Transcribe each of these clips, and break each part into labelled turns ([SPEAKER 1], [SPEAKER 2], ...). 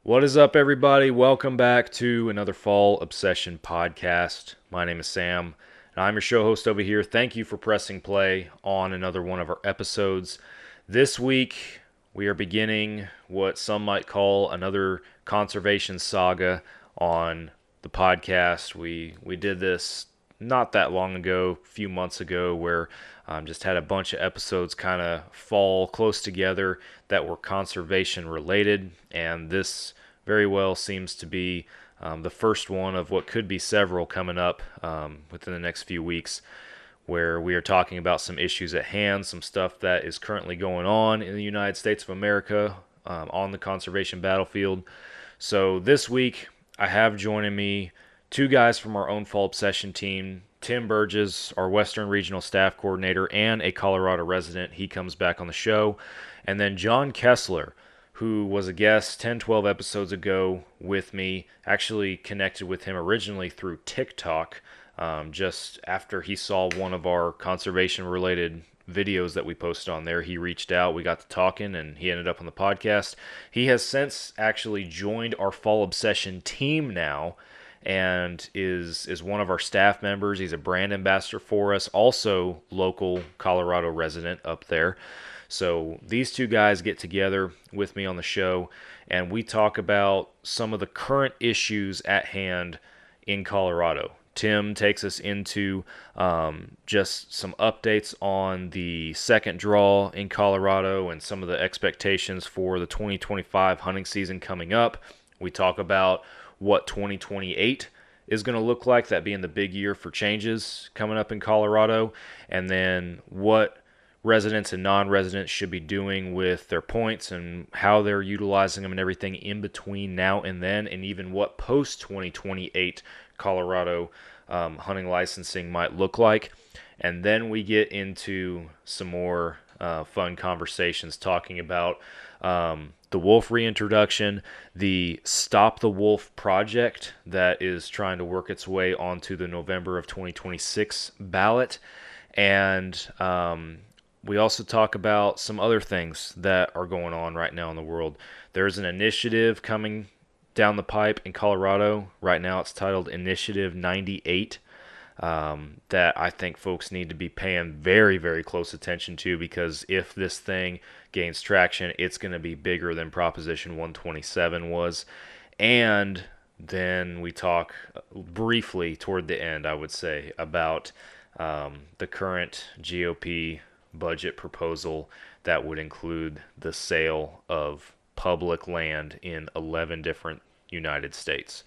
[SPEAKER 1] What is up, everybody? Welcome back to another Fall Obsession podcast. My name is Sam, and I'm your show host over here. Thank you for pressing play on another one of our episodes. This week, we are beginning what some might call another conservation saga on the podcast. We did this not that long ago, a few months ago, where just had a bunch of episodes kind of fall close together that were conservation related, and this very well seems to be the first one of what could be several coming up within the next few weeks, where we are talking about some issues at hand, some stuff that is currently going on in the United States of America on the conservation battlefield. So this week, I have joining me two guys from our own Fall Obsession team. Tim Berges, our Western Regional Staff Coordinator and a Colorado resident. He comes back on the show. And then John Kesler, who was a guest 10, 12 episodes ago with me. Actually connected with him originally through TikTok, just after he saw one of our conservation-related videos that we posted on there. He reached out, we got to talking, and he ended up on the podcast. He has since actually joined our Fall Obsession team now, and is one of our staff members. He's a brand ambassador for us, also local Colorado resident up there. So these two guys get together with me on the show, and we talk about some of the current issues at hand in Colorado. Tim takes us into just some updates on the second draw in Colorado and some of the expectations for the 2025 hunting season coming up. We talk about what 2028 is going to look like, that being the big year for changes coming up in Colorado, and then what residents and non-residents should be doing with their points and how they're utilizing them and everything in between now and then, and even what post-2028 Colorado hunting licensing might look like. And then we get into some more fun conversations talking about the wolf reintroduction, the Stop the Wolf project that is trying to work its way onto the November of 2026 ballot, and we also talk about some other things that are going on right now in the world. There's an initiative coming down the pipe in Colorado. Right now it's titled Initiative 98, that I think folks need to be paying very, very close attention to, because if this thing gains traction, it's going to be bigger than Proposition 127 was. And then we talk briefly toward the end, I would say, about the current GOP budget proposal that would include the sale of public land in 11 different United States.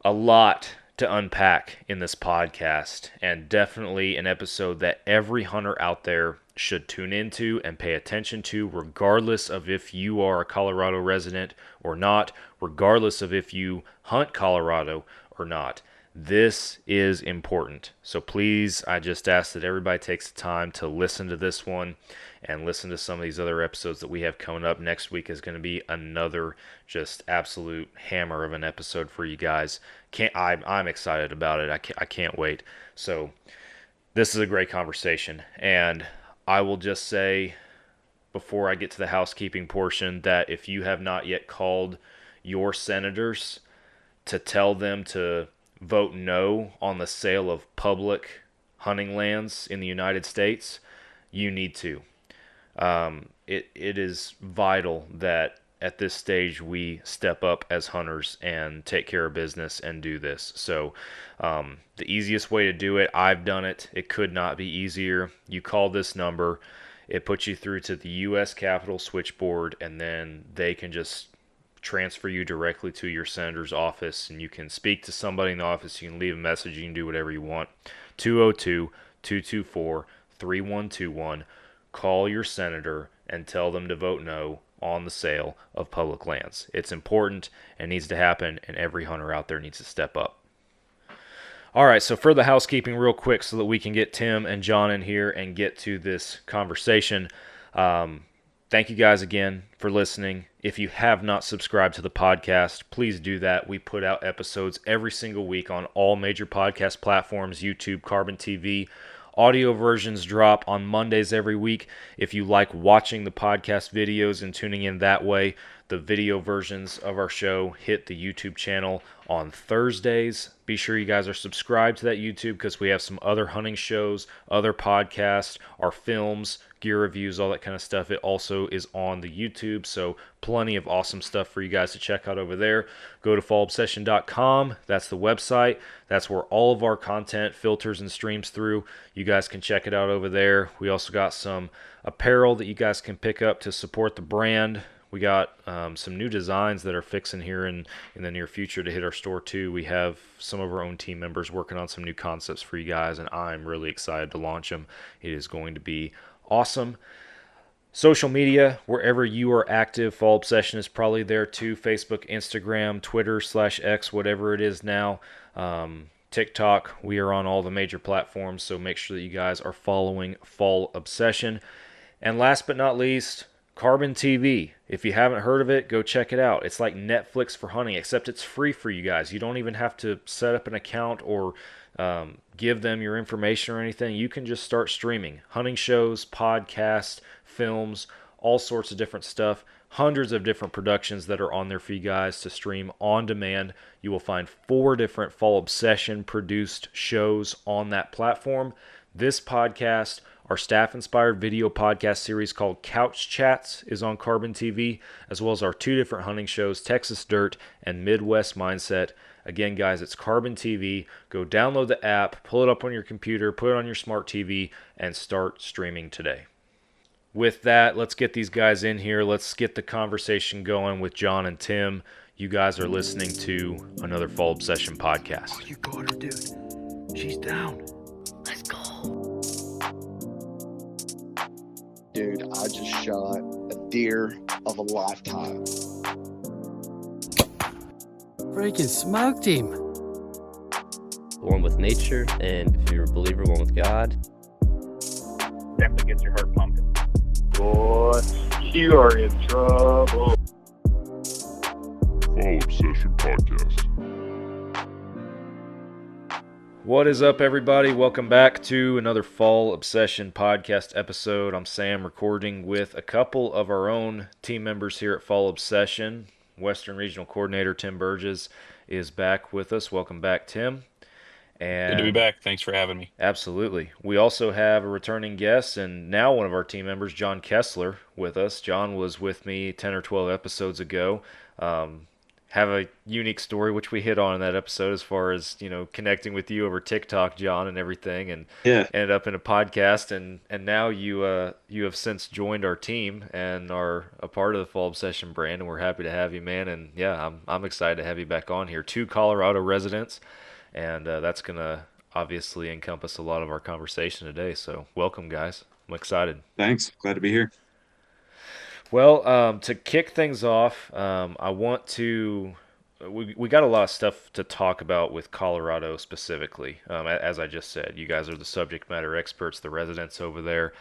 [SPEAKER 1] A lot to unpack in this podcast, and definitely an episode that every hunter out there should tune into and pay attention to, regardless of if you are a Colorado resident or not, regardless of if you hunt Colorado or not. This is important. So please, I just ask that everybody takes the time to listen to this one and listen to some of these other episodes that we have coming up. Next week is going to be another just absolute hammer of an episode for you guys. I'm excited about it. I can't wait. So this is a great conversation. And I will just say, before I get to the housekeeping portion, that if you have not yet called your senators to tell them to vote no on the sale of public hunting lands in the United States, you need to. It is vital that at this stage we step up as hunters and take care of business and do this. So the easiest way to do it, I've done it. It could not be easier. You call this number, it puts you through to the U.S. Capitol switchboard, and then they can just transfer you directly to your senator's office, and you can speak to somebody in the office. You can leave a message. You can do whatever you want. 202-224-3121. Call your senator and tell them to vote no on the sale of public lands. It's important and needs to happen, and every hunter out there needs to step up. All right, so for the housekeeping real quick, so that we can get Tim and John in here and get to this conversation. Thank you guys again for listening. If you have not subscribed to the podcast, please do that. We put out episodes every single week on all major podcast platforms, YouTube, Carbon TV, Audio versions drop on Mondays every week. If you like watching the podcast videos and tuning in that way, the video versions of our show hit the YouTube channel on Thursdays. Be sure you guys are subscribed to that YouTube because we have some other hunting shows, other podcasts, our films, gear reviews, all that kind of stuff. It also is on the YouTube, so plenty of awesome stuff for you guys to check out over there. Go to fallobsession.com. That's the website. That's where all of our content filters and streams through. You guys can check it out over there. We also got some apparel that you guys can pick up to support the brand. We got some new designs that are fixing here in the near future to hit our store too. We have some of our own team members working on some new concepts for you guys, and I'm really excited to launch them. It is going to be awesome. Social media, wherever you are active, Fall Obsession is probably there too. Facebook, Instagram, Twitter /X, whatever it is now. TikTok, we are on all the major platforms, so make sure that you guys are following Fall Obsession. And last but not least, Carbon TV. If you haven't heard of it, go check it out. It's like Netflix for hunting, except it's free for you guys. You don't even have to set up an account or give them your information or anything. You can just start streaming hunting shows, podcasts, films, all sorts of different stuff. Hundreds of different productions that are on there for you guys to stream on demand. You will find 4 different Fall Obsession produced shows on that platform. This podcast, our staff-inspired video podcast series called Couch Chats, is on Carbon TV, as well as our 2 different hunting shows, Texas Dirt and Midwest Mindset. Again, guys, it's Carbon TV. Go download the app, pull it up on your computer, put it on your smart TV, and start streaming today. With that, let's get these guys in here. Let's get the conversation going with John and Tim. You guys are listening to another Fall Obsession podcast.
[SPEAKER 2] Oh, you got her, dude. She's down. Let's go.
[SPEAKER 3] Dude, I just shot a deer of a lifetime.
[SPEAKER 2] Freaking smoked him.
[SPEAKER 4] One with nature, and if you're a believer, one with God.
[SPEAKER 5] Definitely gets your heart pumping. Boy, you are in trouble.
[SPEAKER 6] Fall Obsession Podcast.
[SPEAKER 1] What is up, everybody? Welcome back to another Fall Obsession podcast episode. I'm Sam, recording with a couple of our own team members here at Fall Obsession. Western Regional Coordinator Tim Berges is back with us. Welcome back, Tim. And
[SPEAKER 7] good to be back. Thanks for having me.
[SPEAKER 1] Absolutely. We also have a returning guest and now one of our team members, John Kesler, with us. John was with me 10 or 12 episodes ago. Have a unique story, which we hit on in that episode as far as, connecting with you over TikTok, John, and everything, and ended up in a podcast. And now you have since joined our team and are a part of the Fall Obsession brand, and we're happy to have you, man. And yeah, I'm excited to have you back on here. 2 Colorado residents. And that's going to obviously encompass a lot of our conversation today. So welcome, guys. I'm excited.
[SPEAKER 8] Thanks. Glad to be here.
[SPEAKER 1] Well, to kick things off, I want to we got a lot of stuff to talk about with Colorado specifically. As I just said, you guys are the subject matter experts, the residents over there.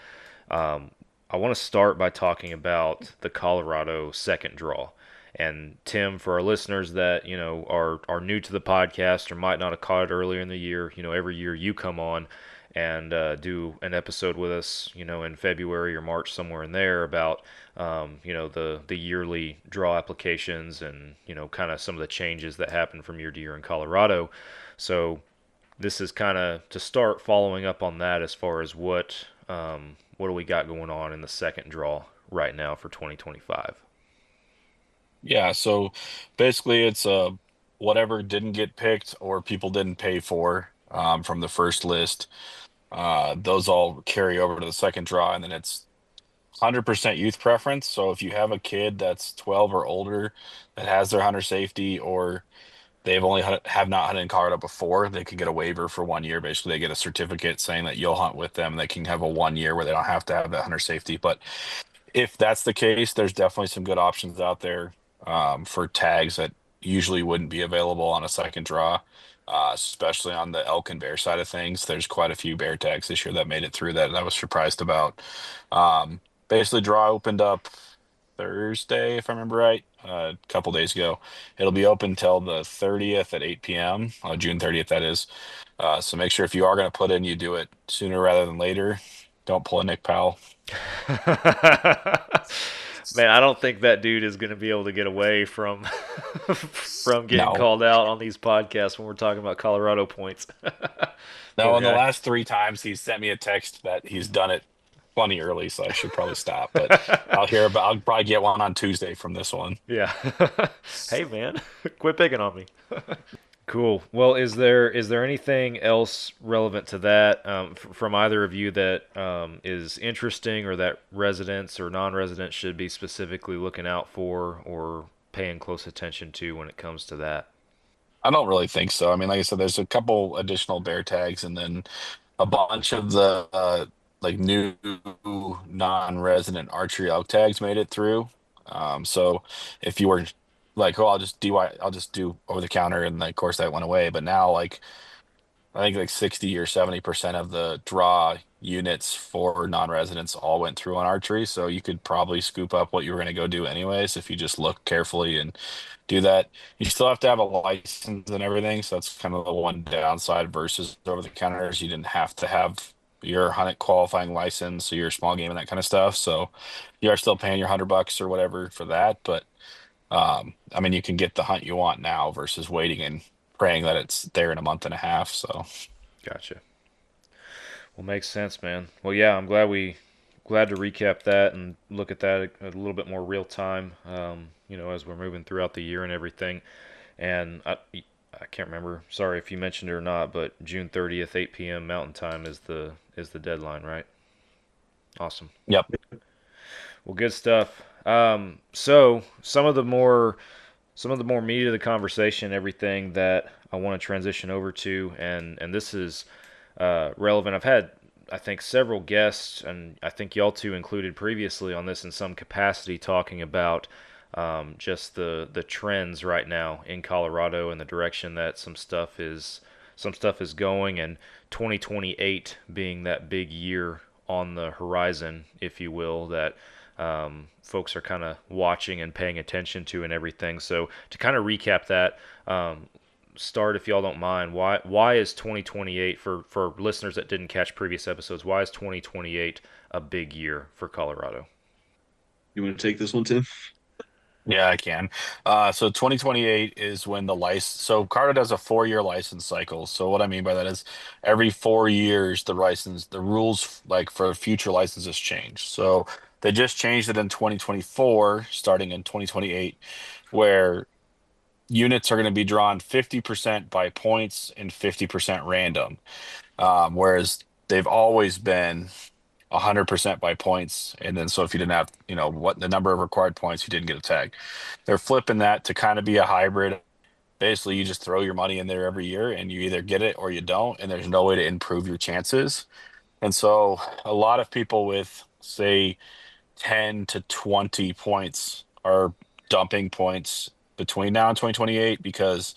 [SPEAKER 1] I want to start by talking about the Colorado second draw. And Tim, for our listeners that are new to the podcast or might not have caught it earlier in the year, every year you come on and do an episode with us, in February or March, somewhere in there, about the yearly draw applications and kind of some of the changes that happen from year to year in Colorado. So this is kind of to start following up on that as far as what do we got going on in the second draw right now for 2025.
[SPEAKER 7] Yeah, so basically it's whatever didn't get picked or people didn't pay for from the first list. Those all carry over to the second draw, and then it's 100% youth preference. So if you have a kid that's 12 or older that has their hunter safety, or they've only have not hunted in Colorado before, they can get a waiver for 1 year. Basically, they get a certificate saying that you'll hunt with them. They can have a 1 year where they don't have to have that hunter safety. But if that's the case, there's definitely some good options out there for tags that usually wouldn't be available on a second draw, especially on the elk and bear side of things. There's quite a few bear tags this year that made it through that I was surprised about. Basically, draw opened up Thursday, if I remember right. a couple days ago. It'll be open till the 30th at 8 p.m. June 30th, that is. So make sure if you are going to put in, you do it sooner rather than later. Don't pull a Nick Powell.
[SPEAKER 1] Man, I don't think that dude is going to be able to get away from from getting
[SPEAKER 7] No,
[SPEAKER 1] called out on these podcasts when we're talking about Colorado points.
[SPEAKER 7] no.
[SPEAKER 1] Poor
[SPEAKER 7] In the
[SPEAKER 1] guy.
[SPEAKER 7] last 3 times, he's sent me a text that he's done it plenty early, so I should probably stop. But I'll probably get one on Tuesday from this one.
[SPEAKER 1] Yeah. Hey man, quit picking on me. Cool. Well, is there anything else relevant to that from either of you that is interesting or that residents or non-residents should be specifically looking out for or paying close attention to when it comes to that?
[SPEAKER 7] I don't really think so. I mean, like I said, there's a couple additional bear tags, and then a bunch of the like new non-resident archery elk tags made it through. So if you were like, oh, I'll just do over the counter, and like, of course that went away. But now, like, I think like 60 or 70% of the draw units for non-residents all went through on archery. So you could probably scoop up what you were going to go do anyways if you just look carefully and do that. You still have to have a license and everything. So that's kind of the one downside versus over the counters. You didn't have to have your hunt qualifying license, so your small game and that kind of stuff. So you are still paying your $100 or whatever for that. But I mean, you can get the hunt you want now versus waiting and praying that it's there in a month and a half. So
[SPEAKER 1] Gotcha. Well, makes sense, man. Well, yeah, I'm glad to recap that and look at that a little bit more real time. As we're moving throughout the year and everything. And I can't remember. Sorry if you mentioned it or not, but June 30th, 8 p.m. Mountain Time is the deadline, right? Awesome.
[SPEAKER 7] yep.
[SPEAKER 1] Well, good stuff. So some of the more meat of the conversation, everything that I want to transition over to, and this is relevant. I've had, I think, several guests, and I think y'all two included previously on this in some capacity, talking about just the trends right now in Colorado and the direction that some stuff is going, and 2028 being that big year on the horizon, if you will, that folks are kind of watching and paying attention to and everything. So to kind of recap that, start if y'all don't mind. Why is 2028 for listeners that didn't catch previous episodes? Why is 2028 a big year for Colorado?
[SPEAKER 2] You want to take this one, Tim?
[SPEAKER 7] Yeah, I can. So 2028 is when so Colorado does a 4-year license cycle. So what I mean by that is every 4 years, the rules like for future licenses change. So they just changed it in 2024, starting in 2028, where units are going to be drawn 50% by points and 50% random. Whereas they've always been 100% by points. And then so if you didn't have, what the number of required points, you didn't get a tag. They're flipping that to kind of be a hybrid. Basically, you just throw your money in there every year and you either get it or you don't. And there's no way to improve your chances. And so a lot of people with, say, 10 to 20 points are dumping points between now and 2028 because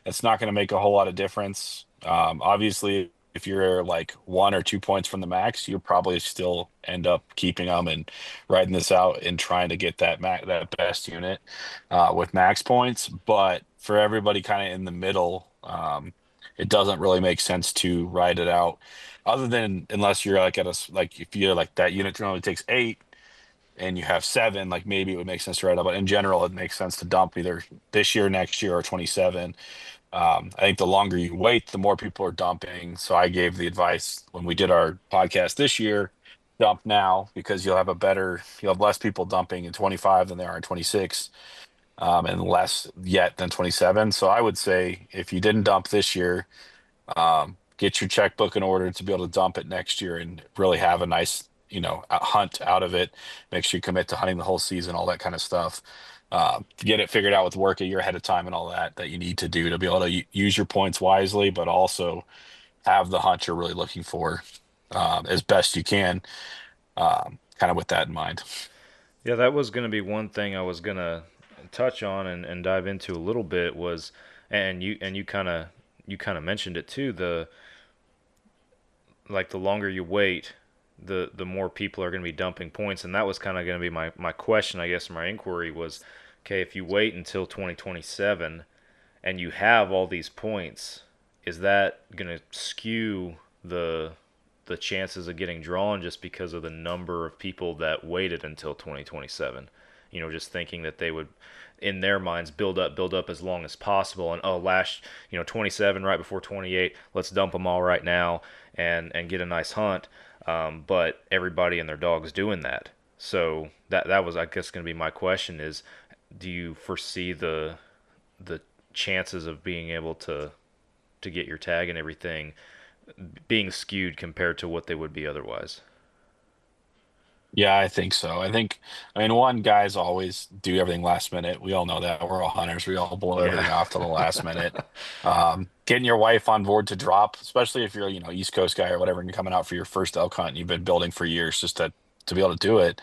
[SPEAKER 7] it's not going to make a whole lot of difference. Obviously, if you're like 1 or 2 points from the max, you'll probably still end up keeping them and riding this out and trying to get that best unit with max points. But for everybody kind of in the middle, it doesn't really make sense to ride it out, other than unless you're like like if you're like that unit only takes 8 and you have 7, like maybe it would make sense to ride it out. But in general, it makes sense to dump either this year, next year, or 27. I think the longer you wait, the more people are dumping. So I gave the advice when we did our podcast this year, dump now because you'll have less people dumping in 25 than there are in 26, and less yet than 27. So I would say if you didn't dump this year, get your checkbook in order to be able to dump it next year and really have a nice, a hunt out of it. Make sure you commit to hunting the whole season, all that kind of stuff. To get it figured out with work a year ahead of time and all that you need to do to be able to use your points wisely, but also have the hunt you're really looking for as best you can, kind of with that in mind.
[SPEAKER 1] Yeah, that was going to be one thing I was going to touch on and dive into a little bit was, and you kind of mentioned it too, the longer you wait, the more people are going to be dumping points, and that was kind of going to be my question, I guess, my inquiry was, okay, if you wait until 2027 and you have all these points, is that going to skew the chances of getting drawn just because of the number of people that waited until 2027? Just thinking that they would, in their minds, build up as long as possible, and 27 right before 28, let's dump them all right now and get a nice hunt. But everybody and their dog's doing that. So that was, I guess, going to be my question: is do you foresee the chances of being able to get your tag and everything being skewed compared to what they would be otherwise?
[SPEAKER 7] Yeah, I think so. I mean, one, guys always do everything last minute. We all know that. We're all hunters. We all blow everything
[SPEAKER 1] Yeah.
[SPEAKER 7] off to the last minute. Getting your wife on board to drop, especially if you're, East Coast guy or whatever, and you're coming out for your first elk hunt and you've been building for years just to be able to do it.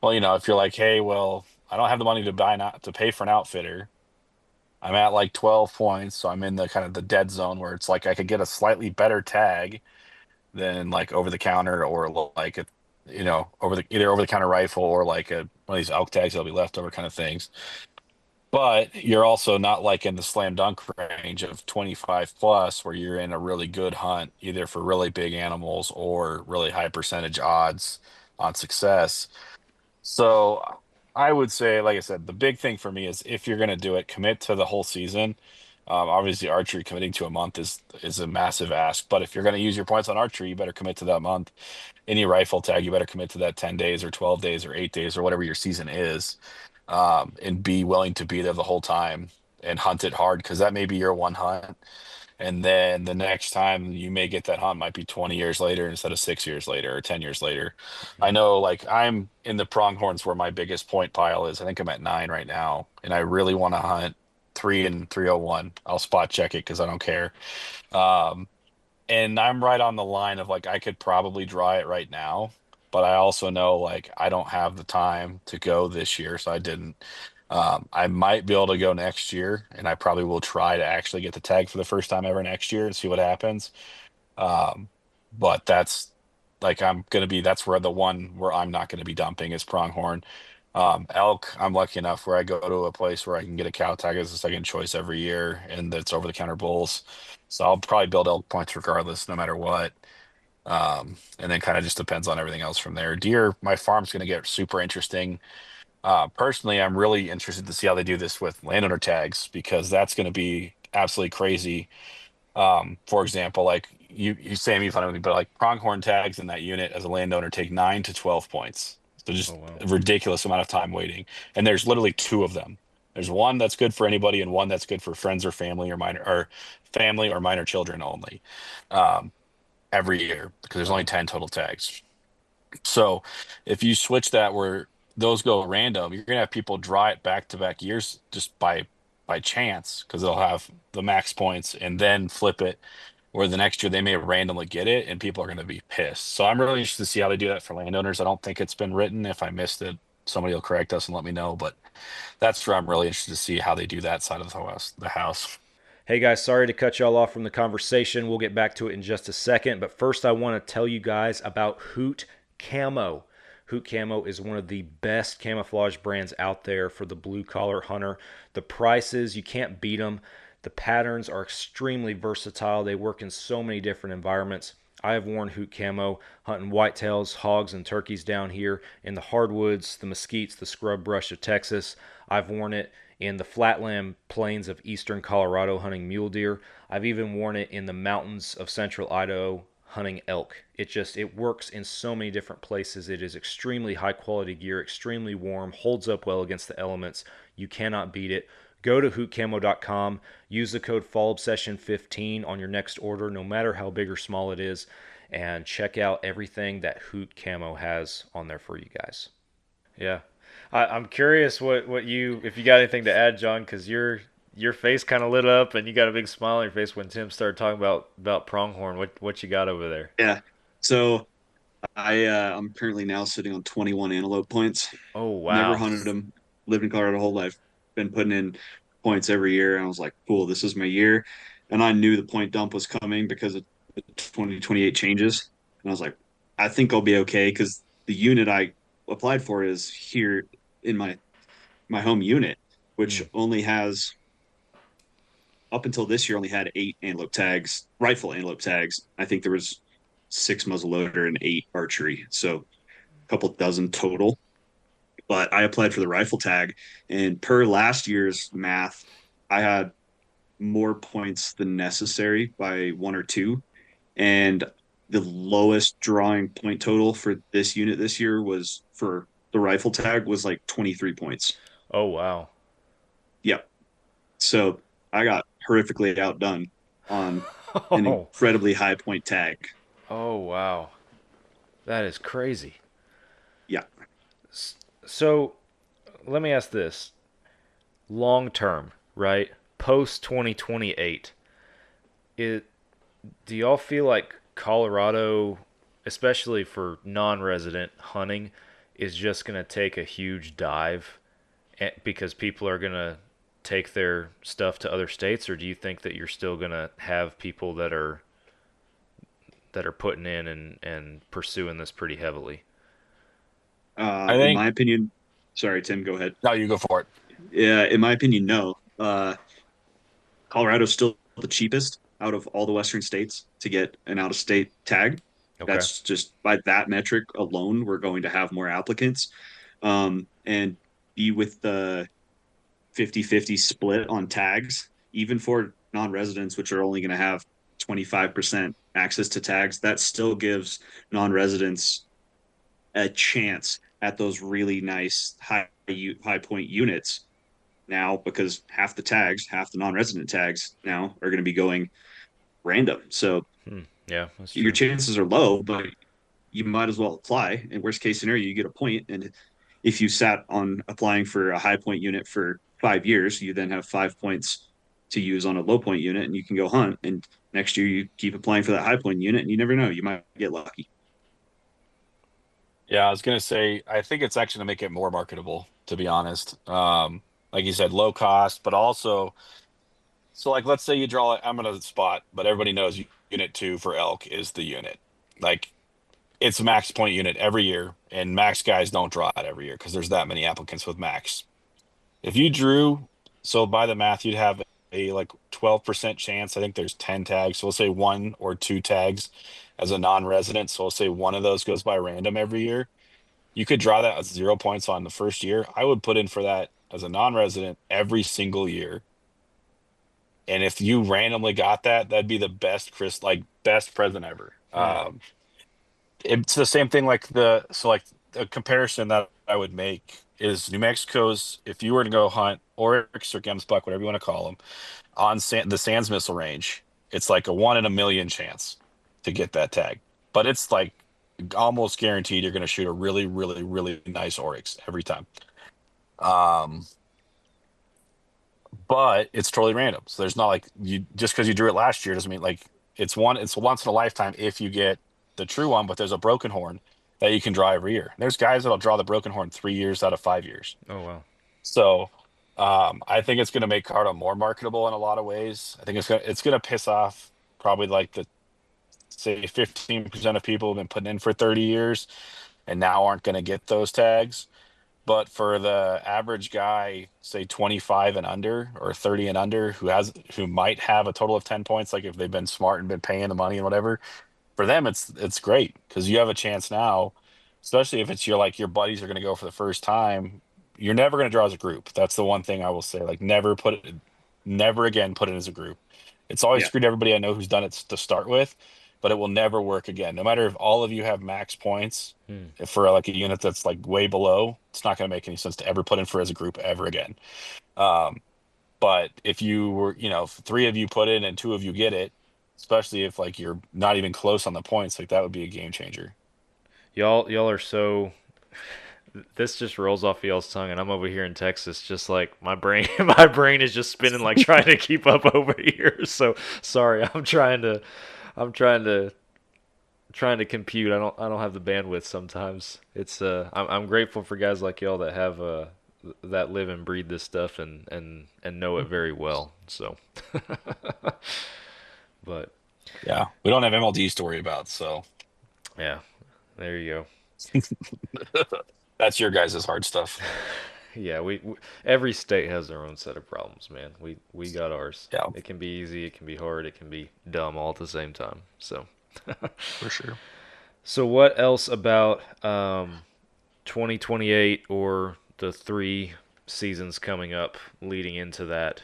[SPEAKER 7] Well, if you're like, hey, well, I don't have the money to to pay for an outfitter. I'm at like 12 points, so I'm in the kind of the dead zone where it's like I could get a slightly better tag than like over the counter or like a over the either over the counter rifle or like one of these elk tags that'll be left over kind of things. But you're also not like in the slam dunk range of 25 plus where you're in a really good hunt, either for really big animals or really high percentage odds on success. So I would say, like I said, the big thing for me is if you're going to do it, commit to the whole season. Obviously, archery committing to a month is a massive ask, but if you're going to use your points on archery, you better commit to that month. Any rifle tag, you better commit to that 10 days or 12 days or 8 days or whatever your season is, and be willing to be there the whole time and hunt it hard because that may be your one hunt. And then the next time you may get that hunt might be 20 years later instead of 6 years later or 10 years later. I know, like, I'm in the pronghorns where my biggest point pile is. I think I'm at 9 right now, and I really want to hunt 3 and 301. I'll spot check it because I don't care. Um, and I'm right on the line of like I could probably draw it right now, but I also know like I don't have the time to go this year, so I didn't. I might be able to go next year, and I probably will try to actually get the tag for the first time ever next year and see what happens. Um, but that's like I'm gonna be that's where the one where I'm not gonna be dumping is pronghorn. Elk, I'm lucky enough where I go to a place where I can get a cow tag as a second choice every year, and that's over the counter bulls. So I'll probably build elk points regardless, no matter what. And then kind of just depends on everything else from there. Deer, my farm's going to get super interesting. Personally, I'm really interested to see how they do this with landowner tags because that's going to be absolutely crazy. For example, like you say me fun of me, but like pronghorn tags in that unit as a landowner take 9 to 12 points. So
[SPEAKER 1] Oh
[SPEAKER 7] just
[SPEAKER 1] wow.
[SPEAKER 7] a ridiculous amount of time waiting. And there's literally two of them. There's one that's good for anybody and one that's good for friends or family or minor children only. Um, every year because there's only
[SPEAKER 1] Wow.
[SPEAKER 7] 10 total tags. So if you switch that where those go random, you're gonna have people draw it back to back years just by chance because they'll have the max points and then flip it where the next year they may randomly get it and people are going to be pissed. So I'm really interested to see how they do that for landowners. I don't think it's been written. If I missed it, somebody will correct us and let me know. But that's where I'm really interested to see how they do that side of the house.
[SPEAKER 1] Hey guys, sorry to cut y'all off from the conversation. We'll get back to it in just a second, but first I want to tell you guys about Hoot Camo. Hoot Camo is one of the best camouflage brands out there for the blue collar hunter. The prices, you can't beat them. The patterns are extremely versatile. They work in so many different environments. I have worn Hoot Camo hunting whitetails, hogs, and turkeys down here in the hardwoods, the mesquites, the scrub brush of Texas. I've worn it in the flatland plains of eastern Colorado hunting mule deer. I've even worn it in the mountains of central Idaho hunting elk. It works in so many different places. It is extremely high quality gear, extremely warm, holds up well against the elements. You cannot beat it. Go to hootcamo.com, use the code FallObsession15 on your next order, no matter how big or small it is, and check out everything that Hoot Camo has on there for you guys. Yeah. I'm curious what you if you got anything to add, John, because your face kind of lit up and you got a big smile on your face when Tim started talking about pronghorn. What you got over there?
[SPEAKER 8] Yeah. So I'm currently now sitting on 21 antelope points.
[SPEAKER 1] Oh
[SPEAKER 8] Never
[SPEAKER 1] wow.
[SPEAKER 8] hunted them. Lived in Colorado whole life. Been putting in points every year, and I was like, cool, this is my year. And I knew the point dump was coming because of the 2028 changes. And I was like, I think I'll be okay because the unit I applied for is here in my home unit. which only has up until this year only had 8 antelope tags, rifle antelope tags. I think there was 6 muzzleloader and 8 archery, so a couple dozen total. But I applied for the rifle tag, and per last year's math, I had more points than necessary by 1 or 2, and the lowest drawing point total for this unit this year was for the rifle tag was like 23 points.
[SPEAKER 1] Oh wow.
[SPEAKER 8] Yep. So I got horrifically outdone on an
[SPEAKER 1] Oh.
[SPEAKER 8] incredibly high point tag.
[SPEAKER 1] Oh wow. That is crazy.
[SPEAKER 8] Yeah.
[SPEAKER 1] So, let me ask this. Long term, right? Post 2028. It do y'all feel like Colorado, especially for non-resident hunting, is just going to take a huge dive because people are going to take their stuff to other states, or do you think that you're still going to have people that are putting in and pursuing this pretty heavily?
[SPEAKER 7] I
[SPEAKER 8] In
[SPEAKER 7] think
[SPEAKER 8] my opinion, sorry, Tim, go ahead.
[SPEAKER 7] no, you go for it.
[SPEAKER 8] Yeah, in my opinion, no. Colorado's still the cheapest out of all the Western states to get an out of state tag.
[SPEAKER 1] Okay.
[SPEAKER 8] That's just by that metric alone, we're going to have more applicants. And be with the 50-50 split on tags, even for non residents, which are only going to have 25% access to tags, that still gives non residents a chance at those really nice high point units now, because half the tags, half the non-resident tags now are going to be going random. So
[SPEAKER 1] Yeah, that's
[SPEAKER 8] your
[SPEAKER 1] true.
[SPEAKER 8] chances are low, but you might as well apply. In worst case scenario, you get a point, and if you sat on applying for a high point unit for 5 years, you then have 5 points to use on a low point unit, and you can go hunt. And next year, you keep applying for that high point unit, and you never know, you might get lucky.
[SPEAKER 7] Yeah, I was gonna say, I think it's actually gonna make it more marketable, to be honest. Like you said, low cost, but also, so like let's say you draw it, I'm gonna spot, but everybody knows unit 2 for elk is the unit. Like it's a max point unit every year, and max guys don't draw it every year because there's that many applicants with max. If you drew, so by the math, you'd have a like 12% chance. I think there's 10 tags. So we'll say 1 or 2 tags as a non-resident. So we'll say one of those goes by random every year. You could draw that as 0 points on the first year. I would put in for that as a non-resident every single year. And if you randomly got that, that'd be the best best present ever. It's the same thing like like the comparison that I would make is New Mexico's, if you were to go hunt oryx or gemsbuck, whatever you want to call them, on the Sands Missile Range, it's like a 1 in a million chance to get that tag. But it's like almost guaranteed you're going to shoot a really, really, really nice oryx every time. But it's totally random. So there's not like you just because you drew it last year doesn't mean like it's once in a lifetime if you get the true one, but there's a broken horn that you can draw every year. There's guys that'll draw the broken horn 3 years out of 5 years.
[SPEAKER 1] Oh wow.
[SPEAKER 7] So I think it's going to make Cardo more marketable in a lot of ways. I think it's gonna piss off probably like the say 15% of people who've been putting in for 30 years and now aren't going to get those tags. But for the average guy, say 25 and under or 30 and under, who might have a total of 10 points, like if they've been smart and been paying the money and whatever, for them it's great because you have a chance now, especially if it's your buddies are going to go for the first time. You're never going to draw as a group. That's the one thing I will say. Like never again put it as a group. It's always
[SPEAKER 8] Yeah.
[SPEAKER 7] screwed everybody I know who's done it to start with, but it will never work again. No matter if all of you have max points for like a unit that's like way below, it's not going to make any sense to ever put in for as a group ever again. But if you were, if 3 of you put in and 2 of you get it, especially if like you're not even close on the points, like that would be a game changer.
[SPEAKER 1] Y'all are so. This just rolls off y'all's tongue, and I'm over here in Texas, just like my brain. My brain is just spinning, like trying to keep up over here. So sorry, I'm trying to compute. I don't have the bandwidth sometimes. It's I'm grateful for guys like y'all that have that live and breathe this stuff and know it very well. So, but
[SPEAKER 7] Yeah, we don't have MLDs to worry about, so
[SPEAKER 1] yeah, there you go.
[SPEAKER 7] that's your guys' hard stuff.
[SPEAKER 1] Yeah, every state has their own set of problems, man. We got ours.
[SPEAKER 7] Yeah,
[SPEAKER 1] It can be easy, it can be hard, it can be dumb all at the same time. So,
[SPEAKER 7] for sure.
[SPEAKER 1] so what else about 2028 or the 3 seasons coming up leading into that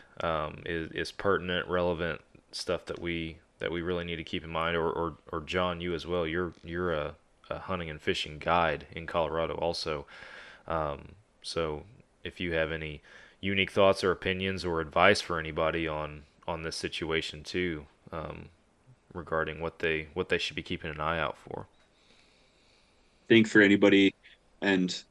[SPEAKER 1] is pertinent, relevant stuff that we really need to keep in mind, or John, you as well. You're a hunting and fishing guide in Colorado also. So if you have any unique thoughts or opinions or advice for anybody on this situation too, regarding what they should be keeping an eye out for.
[SPEAKER 8] Think for anybody, and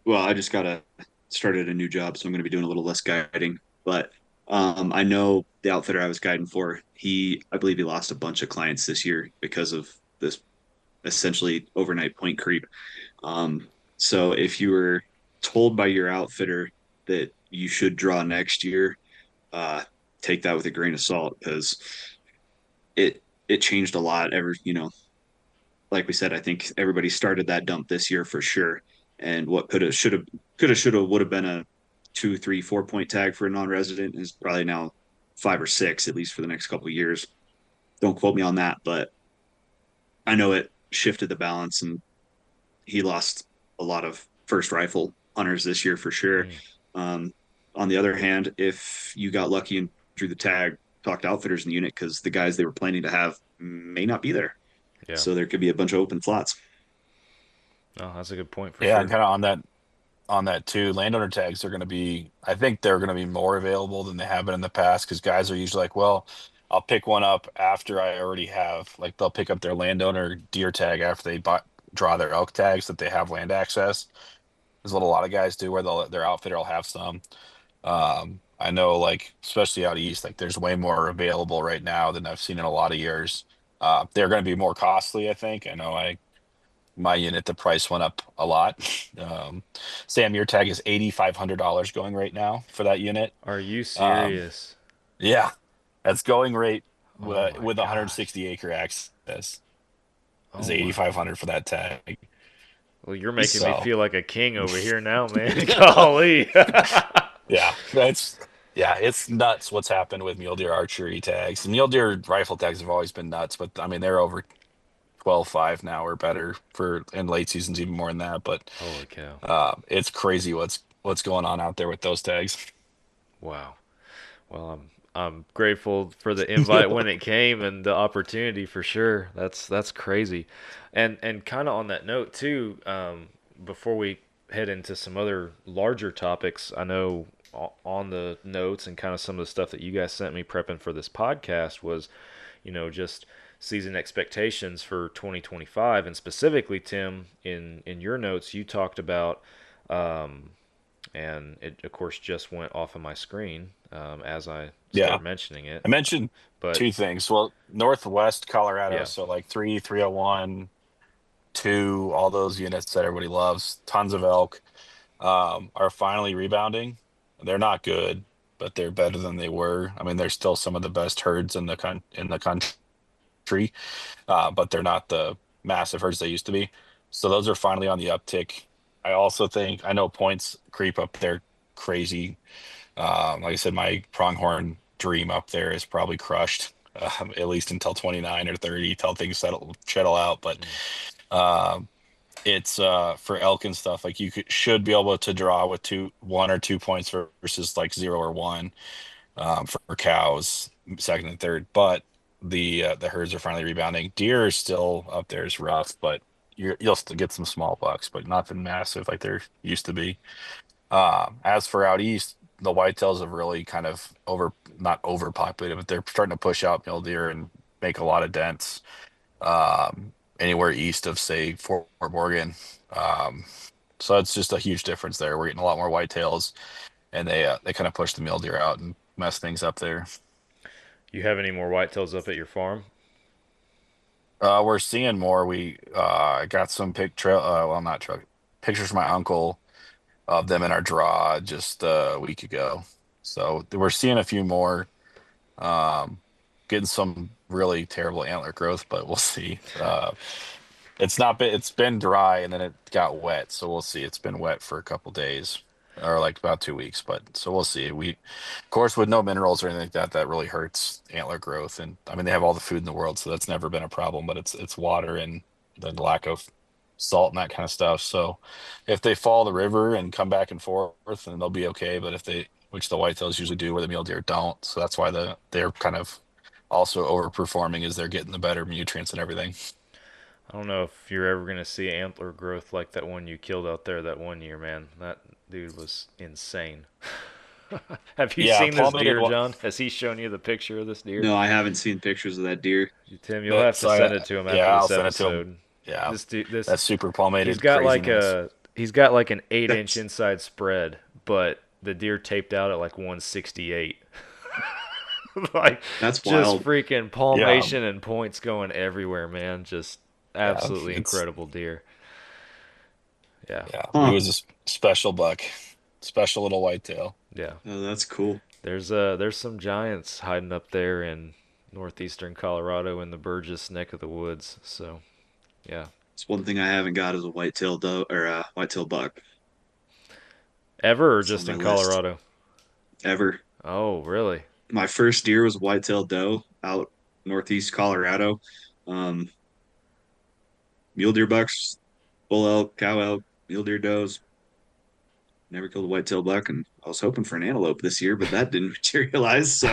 [SPEAKER 8] well, I just got started a new job, so I'm going to be doing a little less guiding. But I know the outfitter I was guiding for, I believe he lost a bunch of clients this year because of this essentially overnight point creep. So if you were told by your outfitter that you should draw next year, uh, take that with a grain of salt because it changed a lot. Like we said, I think everybody started that dump this year for sure. And what should have, would have been a 2, 3, 4 point tag for a non-resident is probably now 5 or 6, at least for the next couple of years. Don't quote me on that, but I know it shifted the balance, and he lost a lot of first rifle hunters this year for sure.
[SPEAKER 1] Mm,
[SPEAKER 8] Um, on the other hand, if you got lucky and drew the tag, talk to outfitters in the unit because the guys they were planning to have may not be there.
[SPEAKER 1] yeah.
[SPEAKER 8] So there could be a bunch of open slots.
[SPEAKER 1] Oh, that's a good point for
[SPEAKER 7] Yeah, and
[SPEAKER 1] sure.
[SPEAKER 7] kind of on that too, landowner tags are going to be, I think they're going to be more available than they have been in the past because guys are usually like, well, I'll pick one up after I already have, like, they'll pick up their landowner deer tag after they draw their elk tags that they have land access. There's what a lot of guys do where their outfitter will have some. I know, like, especially out east, like, there's way more available right now than I've seen in a lot of years. They're going to be more costly, I think. I know my unit, the price went up a lot. Sam, your tag is $8,500 going right now for that unit.
[SPEAKER 1] Are you
[SPEAKER 7] Um,
[SPEAKER 1] serious?
[SPEAKER 7] yeah, that's going rate
[SPEAKER 1] Oh my
[SPEAKER 7] with
[SPEAKER 1] gosh.
[SPEAKER 7] 160-acre access is
[SPEAKER 1] Oh my.
[SPEAKER 7] 8,500 for that tag.
[SPEAKER 1] Well, you're making me
[SPEAKER 7] So
[SPEAKER 1] feel like a king over here now, man. Golly.
[SPEAKER 7] yeah, it's nuts what's happened with mule deer archery tags. Mule deer rifle tags have always been nuts, but I mean they're over 12.5 now or better for in late seasons, even more than that. But
[SPEAKER 1] Holy cow.
[SPEAKER 7] it's crazy what's going on out there with those tags.
[SPEAKER 1] Wow. Well, I'm grateful for the invite when it came and the opportunity for sure. That's crazy. And kind of on that note too, before we head into some other larger topics, I know on the notes and kind of some of the stuff that you guys sent me prepping for this podcast was, just season expectations for 2025, and specifically Tim, in your notes you talked about, um, and it of course just went off of my screen as I
[SPEAKER 7] Yeah,
[SPEAKER 1] started mentioning it.
[SPEAKER 7] I mentioned
[SPEAKER 1] But
[SPEAKER 7] two things. Well, Northwest Colorado,
[SPEAKER 1] yeah,
[SPEAKER 7] so like 301, 2, all those units that everybody loves, tons of elk, are finally rebounding. They're not good, but they're better than they were. I mean, they're still some of the best herds in the country, but they're not the massive herds they used to be. So those are finally on the uptick. I also think I know points creep up there crazy. Like I said, my pronghorn dream up there is probably crushed, at least until 29 or 30, till things settle out. But
[SPEAKER 1] mm,
[SPEAKER 7] um, it's for elk and stuff, like should be able to draw with 1 or 2 points versus like 0 or 1, for cows, second and third. But the herds are finally rebounding. Deer is still up there is rough, but you'll still get some small bucks, but nothing massive like there used to be. As for out east, the whitetails have really kind of not overpopulated, but they're starting to push out mule deer and make a lot of dents. Anywhere east of, say, Fort Morgan. Um, so it's just a huge difference there. We're getting a lot more whitetails, and they kind of push the mule deer out and mess things up there.
[SPEAKER 1] you have any more whitetails up at your farm?
[SPEAKER 7] We're seeing more. We got some well, not trail pictures from my uncle of them in our draw just a week ago. So we're seeing a few more. Um, Getting some really terrible antler growth, but we'll see. It's not been, it's been dry and then it got wet, so we'll see. It's been wet for a couple days. or like about 2 weeks. But so we'll see. Of course, with no minerals or anything like that, that really hurts antler growth. And I mean, they have all the food in the world, so that's never been a problem. But it's water and the lack of salt and that kind of stuff. So if they fall the river and come back and forth, then they'll be okay. But if they, which the whitetails usually do, where the mule deer don't, so that's why they're kind of also overperforming, is they're getting the better nutrients and everything.
[SPEAKER 1] I don't know if you're ever gonna see antler growth like that one you killed out there that one year, man. That dude was insane. Have you
[SPEAKER 7] Yeah,
[SPEAKER 1] seen this
[SPEAKER 7] palmated.
[SPEAKER 1] deer, John? Has he shown you the picture of this deer?
[SPEAKER 8] No, I haven't seen pictures of that deer.
[SPEAKER 1] Tim, you'll have
[SPEAKER 7] That's
[SPEAKER 1] to send it to him
[SPEAKER 7] yeah,
[SPEAKER 1] after
[SPEAKER 7] I'll
[SPEAKER 1] this
[SPEAKER 7] send it to him.
[SPEAKER 1] episode.
[SPEAKER 7] Yeah,
[SPEAKER 1] This dude, this
[SPEAKER 7] that's super
[SPEAKER 1] he's
[SPEAKER 7] palmated
[SPEAKER 1] got like
[SPEAKER 7] craziness.
[SPEAKER 1] an 8-inch
[SPEAKER 8] That's
[SPEAKER 1] inside spread, but the deer taped out at like 168. Like
[SPEAKER 8] that's
[SPEAKER 1] just
[SPEAKER 8] wild.
[SPEAKER 1] freaking
[SPEAKER 7] Yeah,
[SPEAKER 1] palmation and points going everywhere, man. Just
[SPEAKER 7] yeah,
[SPEAKER 1] absolutely
[SPEAKER 7] it's
[SPEAKER 1] incredible deer. Yeah,
[SPEAKER 7] yeah. He
[SPEAKER 8] Huh.
[SPEAKER 7] was a special buck, special little whitetail.
[SPEAKER 1] yeah.
[SPEAKER 8] Oh, that's cool.
[SPEAKER 1] There's some giants hiding up there in northeastern Colorado in the Burgess neck of the woods. So yeah.
[SPEAKER 8] It's one thing I haven't got is a whitetail doe or a whitetail buck.
[SPEAKER 1] Ever or
[SPEAKER 8] It's on
[SPEAKER 1] just
[SPEAKER 8] my
[SPEAKER 1] in
[SPEAKER 8] list
[SPEAKER 1] Colorado?
[SPEAKER 8] ever.
[SPEAKER 1] Oh, really?
[SPEAKER 8] My first deer was a whitetail doe out northeast Colorado. Um, Mule deer bucks, bull elk, cow elk, mule deer does. Never killed a whitetail buck, and I was hoping for an antelope this year, but that didn't materialize. So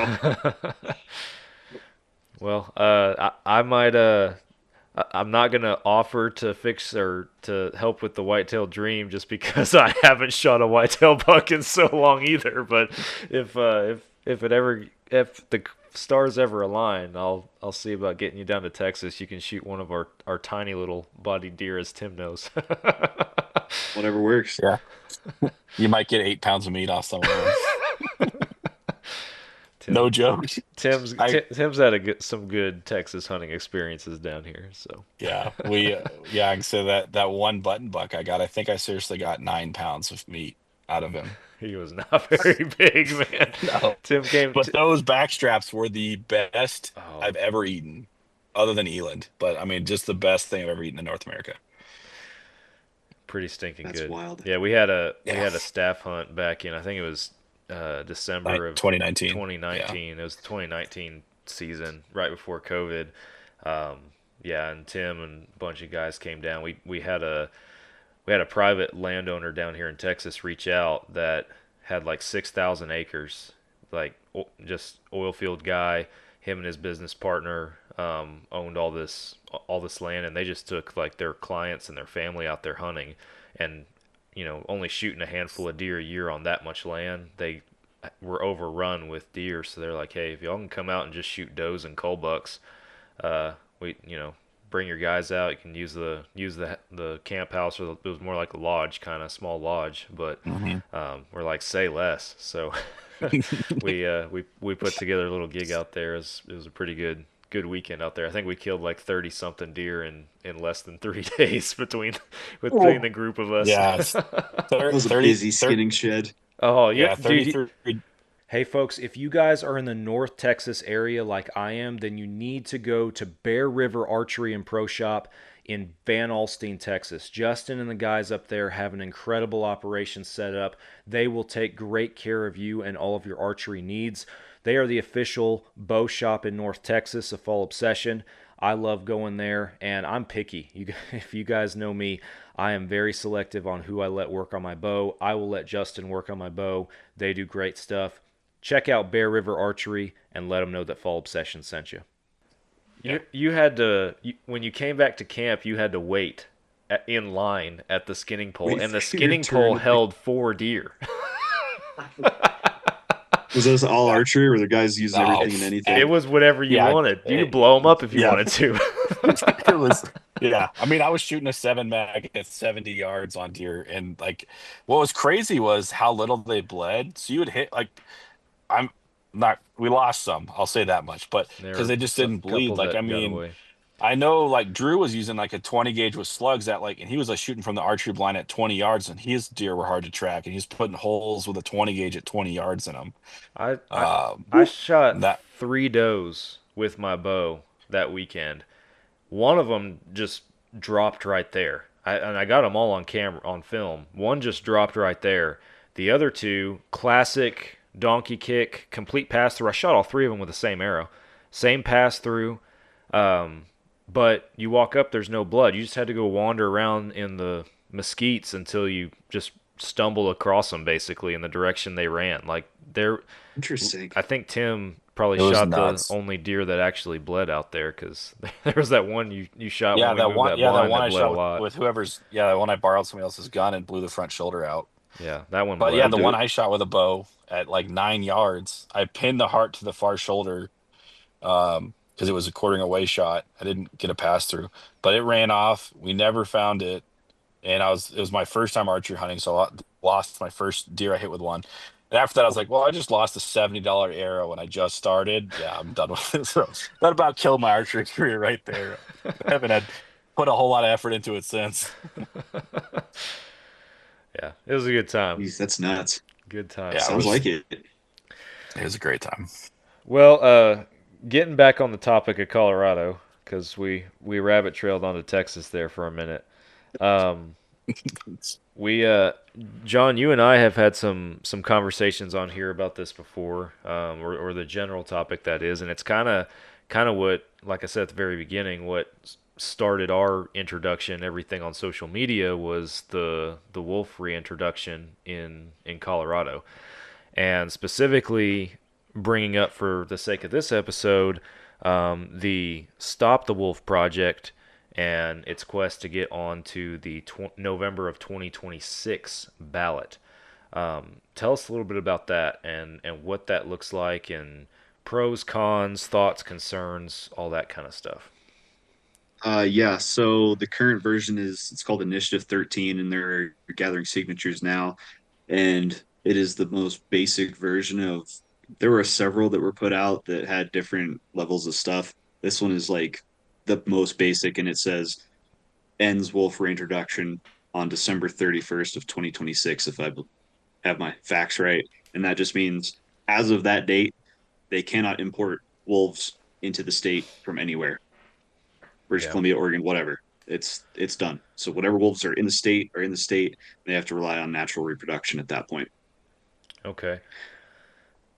[SPEAKER 1] Well, I might I'm not gonna offer to fix or to help with the whitetail dream just because I haven't shot a whitetail buck in so long either. But if the stars ever align, I'll see about getting you down to Texas. You can shoot one of our tiny little bodied deer, as Tim knows.
[SPEAKER 8] whatever works.
[SPEAKER 7] Yeah, you might get 8 pounds of meat off some of those. No
[SPEAKER 1] Tim
[SPEAKER 7] joke. I
[SPEAKER 1] Tim's had some good Texas hunting experiences down here, so
[SPEAKER 7] Yeah, we yeah, I can say that one button buck I got. I think I seriously got 9 pounds of meat out of him.
[SPEAKER 1] he was not very big, man.
[SPEAKER 7] No,
[SPEAKER 1] Tim came.
[SPEAKER 7] but those back straps were the best
[SPEAKER 1] Oh,
[SPEAKER 7] I've ever eaten, other than eland. But I mean, just the best thing I've ever eaten in North America.
[SPEAKER 1] pretty stinking
[SPEAKER 8] That's
[SPEAKER 1] good.
[SPEAKER 8] wild.
[SPEAKER 1] Yeah, we
[SPEAKER 7] Yeah,
[SPEAKER 1] had a staff hunt back in, I think it was December
[SPEAKER 7] like
[SPEAKER 1] of
[SPEAKER 7] 2019. Yeah.
[SPEAKER 1] 2019. It was the 2019 season, right before COVID. Um, yeah, and Tim and a bunch of guys came down. We had a private landowner down here in Texas reach out that had like 6,000 acres, like just oil field guy. Him and his business partner owned all this land, and they just took like their clients and their family out there hunting, and only shooting a handful of deer a year on that much land. They were overrun with deer, so they're like, hey, if y'all can come out and just shoot does and cull bucks, we bring your guys out. You can use the camp house, or it was more like a lodge, kind of small lodge, but
[SPEAKER 7] Hmm.
[SPEAKER 1] we're like, say less. So we put together a little gig out there. It was a pretty good weekend out there. I think we killed like 30 something deer in less than 3 days between the group of us.
[SPEAKER 7] Yeah, it's
[SPEAKER 8] It was a
[SPEAKER 7] 30,
[SPEAKER 8] busy skinning shed.
[SPEAKER 1] Oh yeah,
[SPEAKER 7] yeah,
[SPEAKER 1] dude.
[SPEAKER 7] 33.
[SPEAKER 1] Hey folks, if you guys are in the North Texas area like I am, then you need to go to Bear River Archery and Pro Shop in Van Alstyne, Texas. Justin and the guys up there have an incredible operation set up. They will take great care of you and all of your archery needs. They are the official bow shop in North Texas, a Fall Obsession. I love going there, and I'm picky. If you guys know me, I am very selective on who I let work on my bow. I will let Justin work on my bow. They do great stuff. Check out Bear River Archery and let them know that Fall Obsession sent you.
[SPEAKER 7] Yeah.
[SPEAKER 1] You had to when you came back to camp, you had to wait in line at the skinning pole,
[SPEAKER 8] Wait
[SPEAKER 1] and the
[SPEAKER 8] for your
[SPEAKER 1] skinning pole
[SPEAKER 8] turn.
[SPEAKER 1] held 4 deer.
[SPEAKER 8] Was this all archery, or were the guys using
[SPEAKER 7] Oh,
[SPEAKER 8] everything and
[SPEAKER 1] It
[SPEAKER 8] anything?
[SPEAKER 1] was whatever you
[SPEAKER 7] yeah,
[SPEAKER 1] wanted. You could blow them up if you
[SPEAKER 7] yeah.
[SPEAKER 1] wanted to.
[SPEAKER 7] It was, yeah. I mean, I was shooting a 7 mag at 70 yards on deer, and like, what was crazy was how little they bled. So you would hit like, I'm not. We lost some. I'll say that much, but
[SPEAKER 1] There
[SPEAKER 7] because
[SPEAKER 1] were
[SPEAKER 7] they just
[SPEAKER 1] a
[SPEAKER 7] didn't bleed.
[SPEAKER 1] couple
[SPEAKER 7] Like, I
[SPEAKER 1] that got
[SPEAKER 7] mean,
[SPEAKER 1] away.
[SPEAKER 7] I know like Drew was using like a 20 gauge with slugs at like, and he was like shooting from the archery blind at 20 yards, and his deer were hard to track, and he's putting holes with a 20 gauge at 20 yards in them.
[SPEAKER 1] I I
[SPEAKER 7] Um,
[SPEAKER 1] I shot
[SPEAKER 7] that
[SPEAKER 1] 3 does with my bow that weekend. One of them just dropped right there. And I got them all on camera, on film. One just dropped right there. The other two, classic donkey kick, complete pass through. I shot all three of them with the same arrow. Same pass through. Um, but you walk up, there's no blood. You just had to go wander around in the mesquites until you just stumble across them, basically, in the direction they ran. Like, they're,
[SPEAKER 8] Interesting.
[SPEAKER 1] I think Tim probably
[SPEAKER 7] It was
[SPEAKER 1] shot the
[SPEAKER 7] nuts.
[SPEAKER 1] only deer that actually bled out there because there was that one you shot
[SPEAKER 7] Yeah,
[SPEAKER 1] when we
[SPEAKER 7] that
[SPEAKER 1] moved
[SPEAKER 7] one.
[SPEAKER 1] that
[SPEAKER 7] Yeah, that
[SPEAKER 1] blind
[SPEAKER 7] one
[SPEAKER 1] that
[SPEAKER 7] I
[SPEAKER 1] bled a
[SPEAKER 7] shot
[SPEAKER 1] lot.
[SPEAKER 7] with whoever's. Yeah, that one I borrowed somebody else's gun and blew the front shoulder out.
[SPEAKER 1] Yeah, that one
[SPEAKER 7] But yeah,
[SPEAKER 1] bled.
[SPEAKER 7] the
[SPEAKER 8] Do
[SPEAKER 7] one
[SPEAKER 8] it.
[SPEAKER 7] I shot with a bow at like 9 yards, I pinned the heart to the far shoulder because it was a quartering away shot. I didn't get a pass through, but it ran off. We never found it, and it was my first time archery hunting, so I lost my first deer I hit with one. And after that, I was like, well, I just lost a $70 arrow when I just started. Yeah, I'm done with it. So that about killed my archery career right there. I haven't had put a whole lot of effort into it since.
[SPEAKER 1] Yeah, it was a good time.
[SPEAKER 8] Jeez, that's nuts.
[SPEAKER 1] Good time.
[SPEAKER 7] Yeah,
[SPEAKER 8] Sounds like it.
[SPEAKER 7] it was a great time.
[SPEAKER 1] Well, getting back on the topic of Colorado, because we rabbit trailed onto Texas there for a minute. Um, we John, you and I have had some conversations on here about this before, or the general topic that is, and it's kind of what, like I said at the very beginning, what started our introduction, everything on social media was the wolf reintroduction in Colorado, and specifically bringing up for the sake of this episode, the Stop the Wolf project and its quest to get on to the November of 2026 ballot. Tell us a little bit about that and what that looks like and pros, cons, thoughts, concerns, all that kind of stuff.
[SPEAKER 8] Yeah, so the current version is it's called Initiative 13, and they're gathering signatures now. And it is the most basic version of there were several that were put out that had different levels of stuff. This one is like the most basic, and it says ends wolf reintroduction on December 31st of 2026, if I have my facts right. And that just means as of that date, they cannot import wolves into the state from anywhere. British
[SPEAKER 1] Yeah.
[SPEAKER 8] Columbia, Oregon, whatever. It's done. So whatever wolves are in the state are in the state. They have to rely on natural reproduction at that point.
[SPEAKER 1] Okay.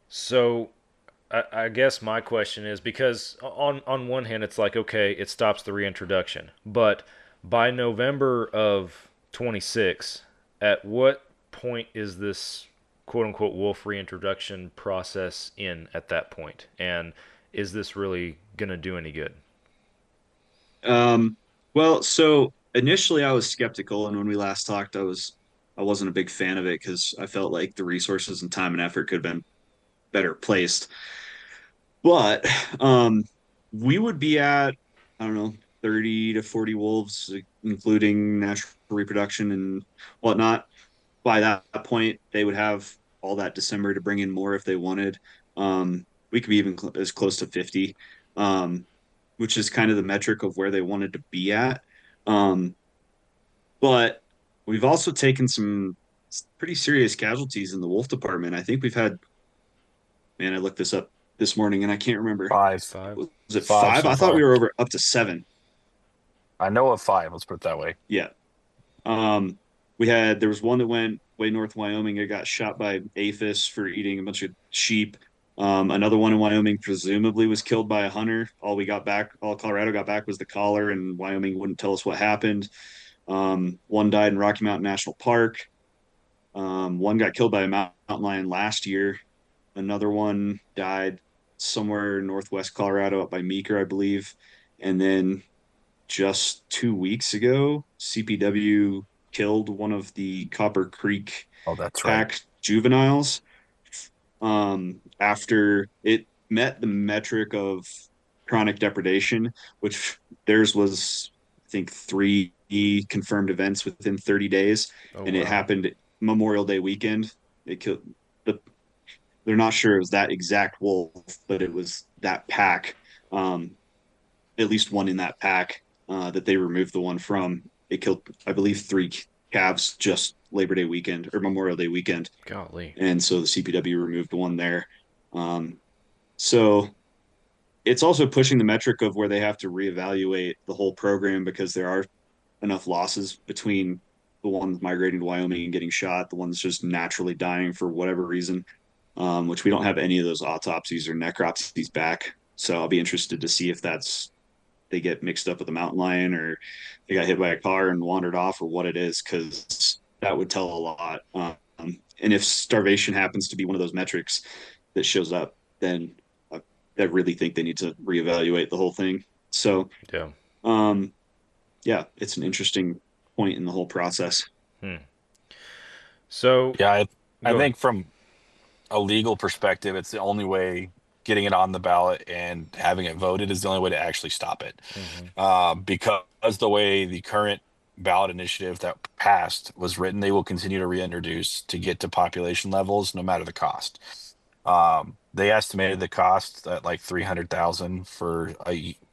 [SPEAKER 1] So I guess my question is because on one hand it's like okay it stops the reintroduction, but by November of 26, at what point is this quote unquote wolf reintroduction process in at that point, and is this really gonna do any good?
[SPEAKER 8] Well, so initially I was skeptical, and when we last talked, I wasn't a big fan of it because I felt like the resources and time and effort could have been better placed. But we would be at, I don't know, 30 to 40 wolves, including natural reproduction and whatnot. By that point, they would have all that December to bring in more if they wanted. We could be even as close to 50, um, which is kind of the metric of where they wanted to be at. Um, but we've also taken some pretty serious casualties in the wolf department. I think we've had, man, I looked this up this morning and I can't remember.
[SPEAKER 7] Five,
[SPEAKER 1] Five.
[SPEAKER 8] Was it
[SPEAKER 7] five
[SPEAKER 8] five?
[SPEAKER 7] so
[SPEAKER 8] I thought we
[SPEAKER 7] far.
[SPEAKER 8] were over up to seven.
[SPEAKER 7] I know of five. Let's put it that way.
[SPEAKER 8] Yeah. There was one that went way north Wyoming. It got shot by aphis for eating a bunch of sheep. Another one in Wyoming presumably was killed by a hunter. All Colorado got back was the collar, and Wyoming wouldn't tell us what happened. One died in Rocky Mountain National Park. One got killed by a mountain lion last year. Another one died somewhere northwest Colorado up by Meeker, I believe. And then just 2 weeks ago, CPW killed one of the Copper Creek
[SPEAKER 7] Oh, that's right.
[SPEAKER 8] pack juveniles after it met the metric of chronic depredation, which theirs was, I think, 3 confirmed events within 30 days.
[SPEAKER 1] Oh
[SPEAKER 8] And it
[SPEAKER 1] wow.
[SPEAKER 8] happened Memorial Day weekend. It killed the, they're not sure it was that exact wolf, but it was that pack, at least one in that pack that they removed the one from. It killed, I believe, 3 calves just Labor Day weekend or Memorial Day weekend.
[SPEAKER 1] Golly.
[SPEAKER 8] And so the CPW removed one there. Um, so it's also pushing the metric of where they have to reevaluate the whole program because there are enough losses between the one migrating to Wyoming and getting shot, the one that's just naturally dying for whatever reason, which we don't have any of those autopsies or necropsies back. So I'll be interested to see if they get mixed up with a mountain lion or they got hit by a car and wandered off or what it is, because that would tell a lot. And if starvation happens to be one of those metrics that shows up, then I really think they need to reevaluate the whole thing. So,
[SPEAKER 1] Yeah.
[SPEAKER 8] um, yeah, it's an interesting point in the whole process.
[SPEAKER 1] Hmm. So
[SPEAKER 7] Yeah, I
[SPEAKER 1] go ahead.
[SPEAKER 7] think from a legal perspective, it's the only way getting it on the ballot and having it voted is the only way to actually stop it.
[SPEAKER 1] Hmm.
[SPEAKER 7] Because the way the current ballot initiative that passed was written, they will continue to reintroduce to get to population levels, no matter the cost. They estimated the cost at like 300,000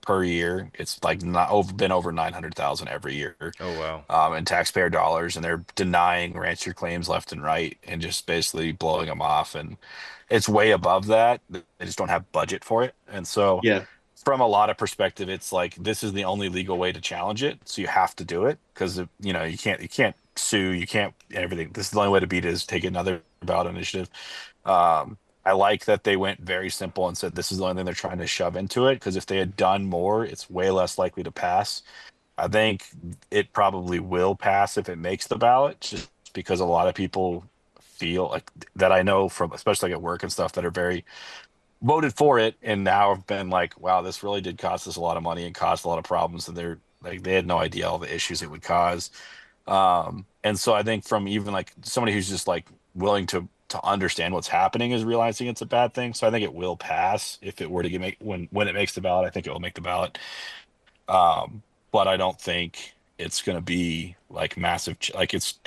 [SPEAKER 7] per year. It's like not over been over 900,000 every year,
[SPEAKER 1] Oh wow.
[SPEAKER 7] in taxpayer dollars, and they're denying rancher claims left and right and just basically blowing them off. And it's way above that. They just don't have budget for it. And so,
[SPEAKER 8] Yeah,
[SPEAKER 7] from a lot of perspective, it's like this is the only legal way to challenge it. So you have to do it because you can't sue, you can't everything. This is the only way to beat it is take another ballot initiative. I like that they went very simple and said this is the only thing they're trying to shove into it, because if they had done more, it's way less likely to pass. I think it probably will pass if it makes the ballot, just because a lot of people feel like that I know from, especially at work and stuff, that are very voted for it and now have been like, wow, this really did cost us a lot of money and caused a lot of problems. And they're like, they had no idea all the issues it would cause. And so I think from even like somebody who's just like willing to understand what's happening is realizing it's a bad thing. So I think it will pass if it were to get make when it makes the ballot. I think it will make the ballot. But I don't think it's going to be like massive. Like it's,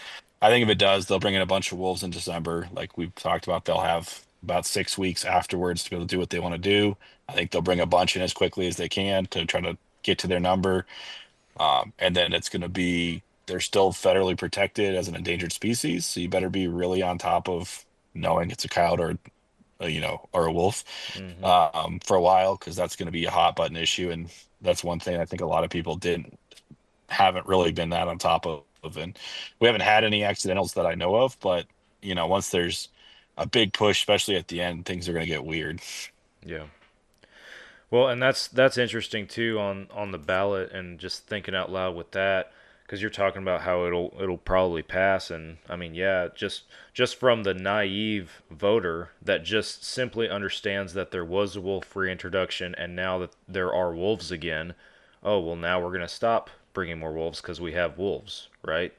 [SPEAKER 7] I think if it does, they'll bring in a bunch of wolves in December. Like we've talked about, they'll have about 6 weeks afterwards to be able to do what they want to do. I think they'll bring a bunch in as quickly as they can to try to get to their number. And then it's going to be, they're still federally protected as an endangered species. So you better be really on top of knowing it's a coyote or, or a wolf,
[SPEAKER 1] Hmm.
[SPEAKER 7] for a while, because that's going to be a hot button issue. And that's one thing I think a lot of people haven't really been that on top of. And we haven't had any accidentals that I know of, but once there's a big push, especially at the end, things are going to get weird.
[SPEAKER 1] Yeah. Well, and that's interesting too on the ballot, and just thinking out loud with that, because you're talking about how it'll probably pass. And I mean, yeah, just from the naive voter that just simply understands that there was a wolf reintroduction and now that there are wolves again. Oh well, now we're gonna stop bringing more wolves because we have wolves, right?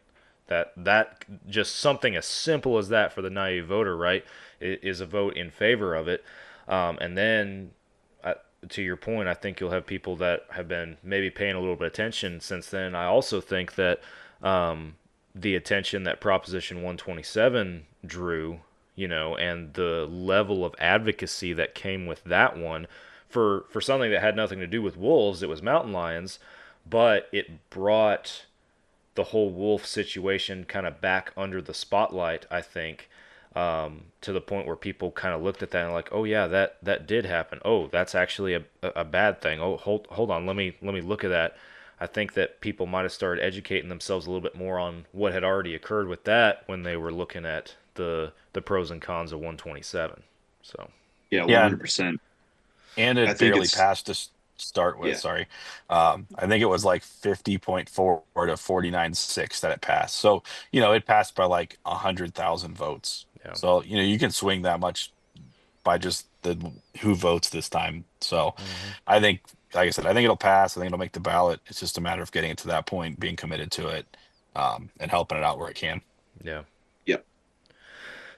[SPEAKER 1] That just something as simple as that for the naive voter, right, is a vote in favor of it. And then to your point, I think you'll have people that have been maybe paying a little bit of attention since then. I also think that the attention that Proposition 127 drew, and the level of advocacy that came with that one for something that had nothing to do with wolves, it was mountain lions, but it brought the whole wolf situation kind of back under the spotlight, I think, to the point where people kind of looked at that and like, oh yeah, that did happen. Oh, that's actually a bad thing. Oh, hold on, let me look at that. I think that people might have started educating themselves a little bit more on what had already occurred with that when they were looking at the pros and cons of 127. So
[SPEAKER 8] yeah,
[SPEAKER 7] Yeah,
[SPEAKER 8] 100%.
[SPEAKER 7] and
[SPEAKER 8] I
[SPEAKER 7] it
[SPEAKER 8] think
[SPEAKER 7] barely
[SPEAKER 8] it's
[SPEAKER 7] passed to start with.
[SPEAKER 8] yeah,
[SPEAKER 7] Sorry, I think it was like 50.4 to 49.6 that it passed. So it passed by like 100,000 votes.
[SPEAKER 1] yeah.
[SPEAKER 7] So you can swing that much by just the who votes this time. So
[SPEAKER 1] Hmm.
[SPEAKER 7] I think, like I said, I think it'll pass. I think it'll make the ballot. It's just a matter of getting it to that point, being committed to it, and helping it out where it can.
[SPEAKER 1] Yeah.
[SPEAKER 8] yeah.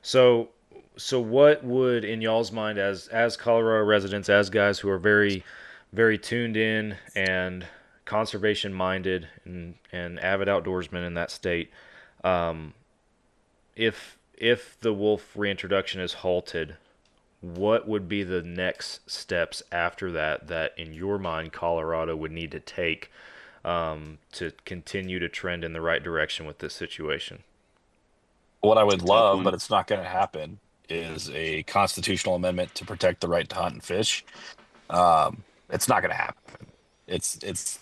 [SPEAKER 1] So, so what would, in y'all's mind, as Colorado residents, as guys who are very, very tuned in and conservation minded and avid outdoorsmen in that state, um, if the wolf reintroduction is halted, what would be the next steps after that in your mind Colorado would need to take to continue to trend in the right direction with this situation?
[SPEAKER 7] What I
[SPEAKER 8] It's
[SPEAKER 7] would
[SPEAKER 8] a tough
[SPEAKER 7] love,
[SPEAKER 8] one.
[SPEAKER 7] but it's not going to happen, is a constitutional amendment to protect the right to hunt and fish. It's not going to happen. It's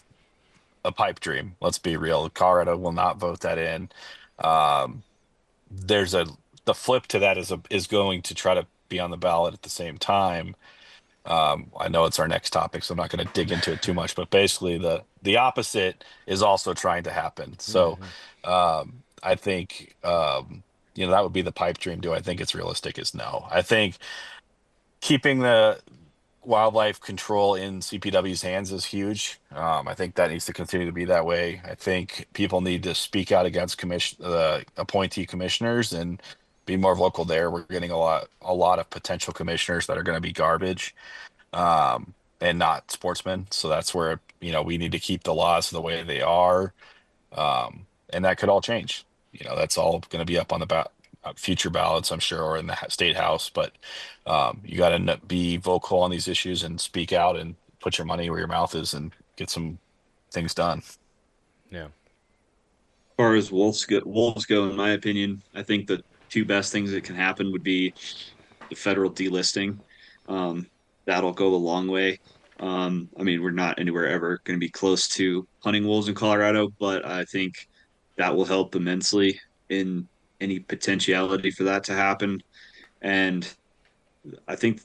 [SPEAKER 7] a pipe dream. Let's be real. Colorado will not vote that in. There's the flip to that is going to try to be on the ballot at the same time. I know it's our next topic, so I'm not going to dig into it too much, but basically the opposite is also trying to happen. So I think that would be the pipe dream. Do I think it's realistic? Is no. I think keeping the wildlife control in CPW's hands is huge. I think that needs to continue to be that way. I think people need to speak out against appointee commissioners and be more vocal there. We're getting a lot of potential commissioners that are going to be garbage, and not sportsmen. So that's where we need to keep the laws the way they are, and that could all change. That's all going to be up on the future ballots, I'm sure, or in the state house. But you got to be vocal on these issues and speak out and put your money where your mouth is and get some things done.
[SPEAKER 1] Yeah.
[SPEAKER 8] As far as wolves go, in my opinion, I think the two best things that can happen would be the federal delisting. That'll go a long way. I mean, we're not anywhere ever going to be close to hunting wolves in Colorado, but I think that will help immensely in any potentiality for that to happen. And I think,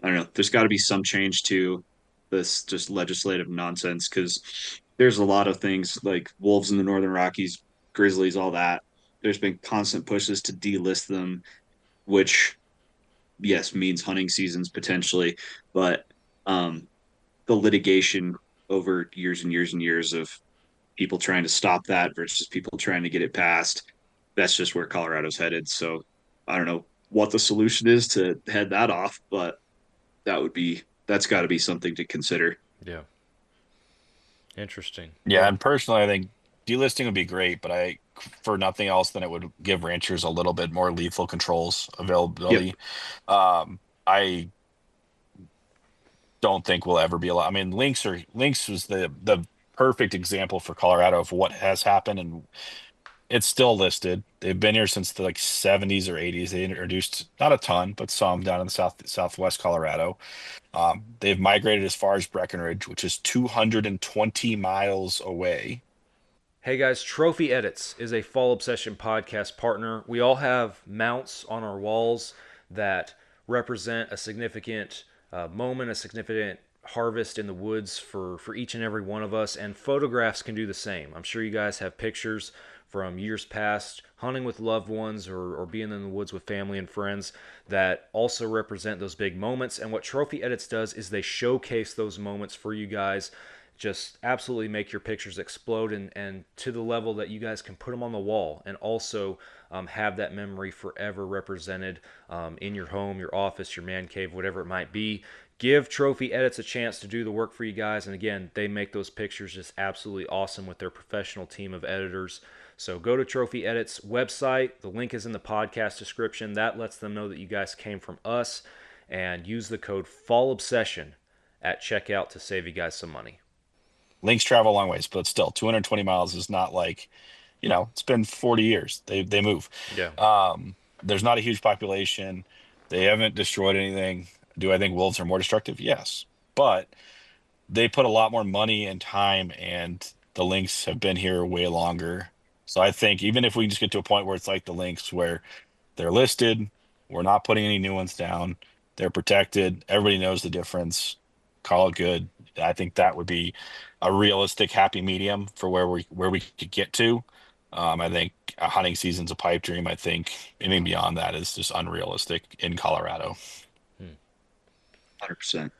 [SPEAKER 8] I don't know, there's got to be some change to this just legislative nonsense because there's a lot of things like wolves in the Northern Rockies, grizzlies, all that. There's been constant pushes to delist them, which, yes, means hunting seasons potentially, but the litigation over years and years and years of people trying to stop that versus people trying to get it passed, that's just where Colorado's headed. So I don't know what the solution is to head that off, but that's got to be something to consider.
[SPEAKER 1] Yeah. Interesting.
[SPEAKER 7] Yeah,
[SPEAKER 1] Well,
[SPEAKER 7] and personally, I think delisting would be great, but for nothing else than it would give ranchers a little bit more lethal controls
[SPEAKER 8] Yep.
[SPEAKER 7] availability. I don't think we'll ever be allowed. I mean, lynx was the perfect example for Colorado of what has happened, and it's still listed. They've been here since the 70s or 80s. They introduced not a ton, but some down in the southwest Colorado. They've migrated as far as Breckenridge, which is 220 miles away.
[SPEAKER 1] hey guys, Trophy Edits is a Fall Obsession podcast partner. We all have mounts on our walls that represent a significant moment, a significant harvest in the woods for each and every one of us, and photographs can do the same. I'm sure you guys have pictures from years past, hunting with loved ones or being in the woods with family and friends that also represent those big moments. And what Trophy Edits does is they showcase those moments for you guys, just absolutely make your pictures explode and to the level that you guys can put them on the wall and also have that memory forever represented in your home, your office, your man cave, whatever it might be. Give Trophy Edits a chance to do the work for you guys. And again, they make those pictures just absolutely awesome with their professional team of editors. So go to Trophy Edits website. The link is in the podcast description. That lets them know that you guys came from us. And use the code FALLOBSESSION at checkout to save you guys some money.
[SPEAKER 7] Lynx travel a long ways, but still 220 miles is not it's been 40 years. They move.
[SPEAKER 1] Yeah.
[SPEAKER 7] There's not a huge population. They haven't destroyed anything. Do I think wolves are more destructive? Yes. But they put a lot more money and time, and the lynx have been here way longer. So I think even if we just get to a point where it's like the lynx, where they're listed, we're not putting any new ones down, they're protected, everybody knows the difference, call it good. I think that would be a realistic happy medium for where we could get to. I think a hunting season's a pipe dream. I think anything beyond that is just unrealistic in Colorado.
[SPEAKER 8] 100%.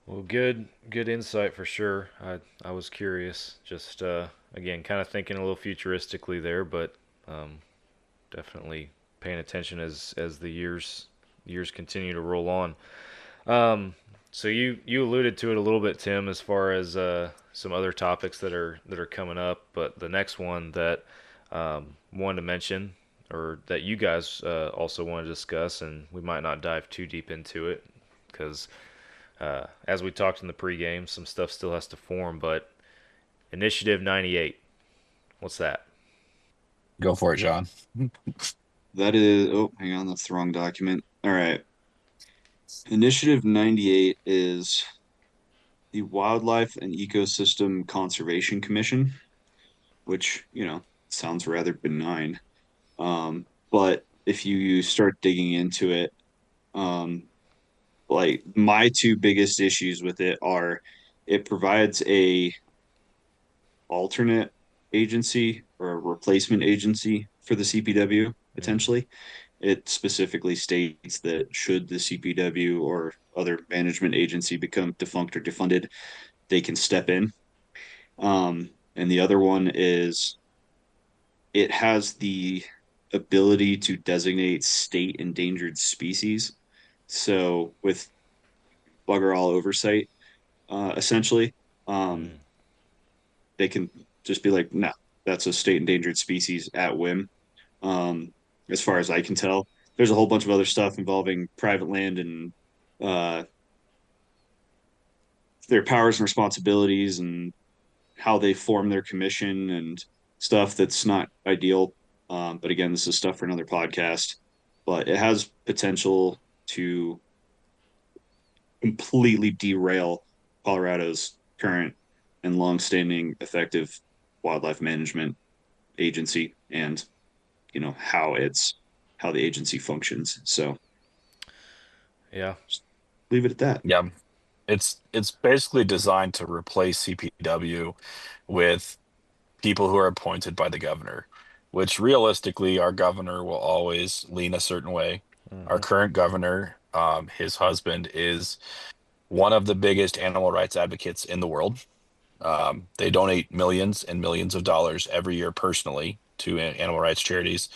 [SPEAKER 1] Well, good insight for sure. I was curious, just again, kind of thinking a little futuristically there, but definitely paying attention as the years continue to roll on. So you alluded to it a little bit, Tim, as far as some other topics that are coming up, but the next one that wanted to mention, or that you guys also want to discuss, and we might not dive too deep into it because as we talked in the pregame, some stuff still has to form, but Initiative 98, what's that?
[SPEAKER 7] Go for it, John.
[SPEAKER 8] That is, oh, hang on, that's the wrong document. All right. Initiative 98 is the Wildlife and Ecosystem Conservation Commission, which, sounds rather benign. But if you start digging into it, um, like my two biggest issues with it are it provides a alternate agency or a replacement agency for the CPW
[SPEAKER 1] Mm.
[SPEAKER 8] potentially. It specifically states that should the CPW or other management agency become defunct or defunded, they can step in. And the other one is it has the ability to designate state endangered species. So with bugger all oversight, essentially, um,
[SPEAKER 1] Mm.
[SPEAKER 8] they can just be like, no, that's a state endangered species at whim. Um, as far as I can tell, there's a whole bunch of other stuff involving private land and uh, their powers and responsibilities and how they form their commission and stuff that's not ideal. But again, this is stuff for another podcast. But it has potential to completely derail Colorado's current and longstanding effective wildlife management agency and how the agency functions. So
[SPEAKER 1] Yeah.
[SPEAKER 8] just leave it at that.
[SPEAKER 7] Yeah, it's basically designed to replace CPW with people who are appointed by the governor, which realistically our governor will always lean a certain way. Our
[SPEAKER 1] Hmm.
[SPEAKER 7] current governor, his husband is one of the biggest animal rights advocates in the world. They donate millions and millions of dollars every year personally to animal rights charities.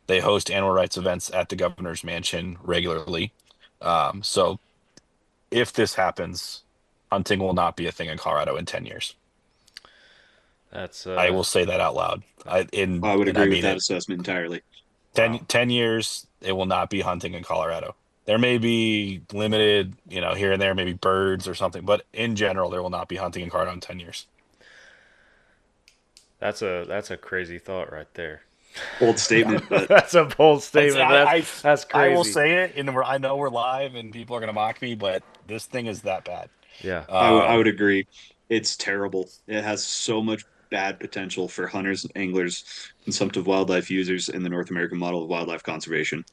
[SPEAKER 7] They host animal rights events at the governor's mansion regularly. So if this happens, hunting will not be a thing in Colorado in 10 years.
[SPEAKER 1] That's
[SPEAKER 7] I will say that out loud.
[SPEAKER 8] I would
[SPEAKER 7] I
[SPEAKER 8] agree with
[SPEAKER 7] mean
[SPEAKER 8] that
[SPEAKER 7] it.
[SPEAKER 8] assessment entirely.
[SPEAKER 7] 10,
[SPEAKER 1] wow.
[SPEAKER 7] 10 years, it will not be hunting in Colorado. There may be limited, here and there, maybe birds or something, but in general, there will not be hunting in Colorado in 10 years.
[SPEAKER 1] That's a crazy thought right there.
[SPEAKER 8] Bold statement, but
[SPEAKER 1] That's a bold
[SPEAKER 7] It's,
[SPEAKER 1] statement. That's
[SPEAKER 7] I will
[SPEAKER 1] crazy.
[SPEAKER 7] say it, and I know we're live and people are going to mock me, but this thing is that bad.
[SPEAKER 1] Yeah.
[SPEAKER 8] I would
[SPEAKER 7] Um,
[SPEAKER 8] agree. It's terrible. It has so much bad potential for hunters, anglers, consumptive wildlife users in the North American model of wildlife conservation.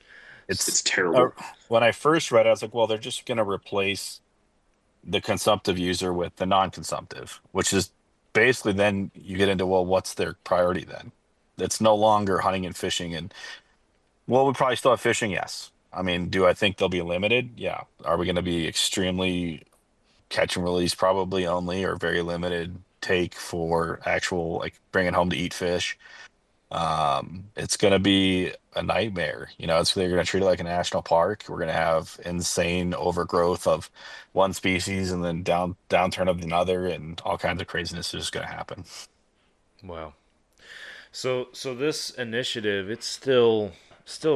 [SPEAKER 7] it's
[SPEAKER 8] It's terrible.
[SPEAKER 7] when I first read it, I was like, well, they're just going to replace the consumptive user with the non-consumptive, which is basically then you get into, well, what's their priority then? It's no longer hunting and fishing. And well, we probably still have fishing, yes. I mean, do I think they'll be limited? Yeah. Are we going to be extremely catch and release, probably only, or very limited take for actual like bringing home to eat fish? It's going to be a nightmare. They're going to treat it like a national park. We're going to have insane overgrowth of one species and then downturn of another, and all kinds of craziness is just going to happen.
[SPEAKER 1] Wow. So this initiative, it's still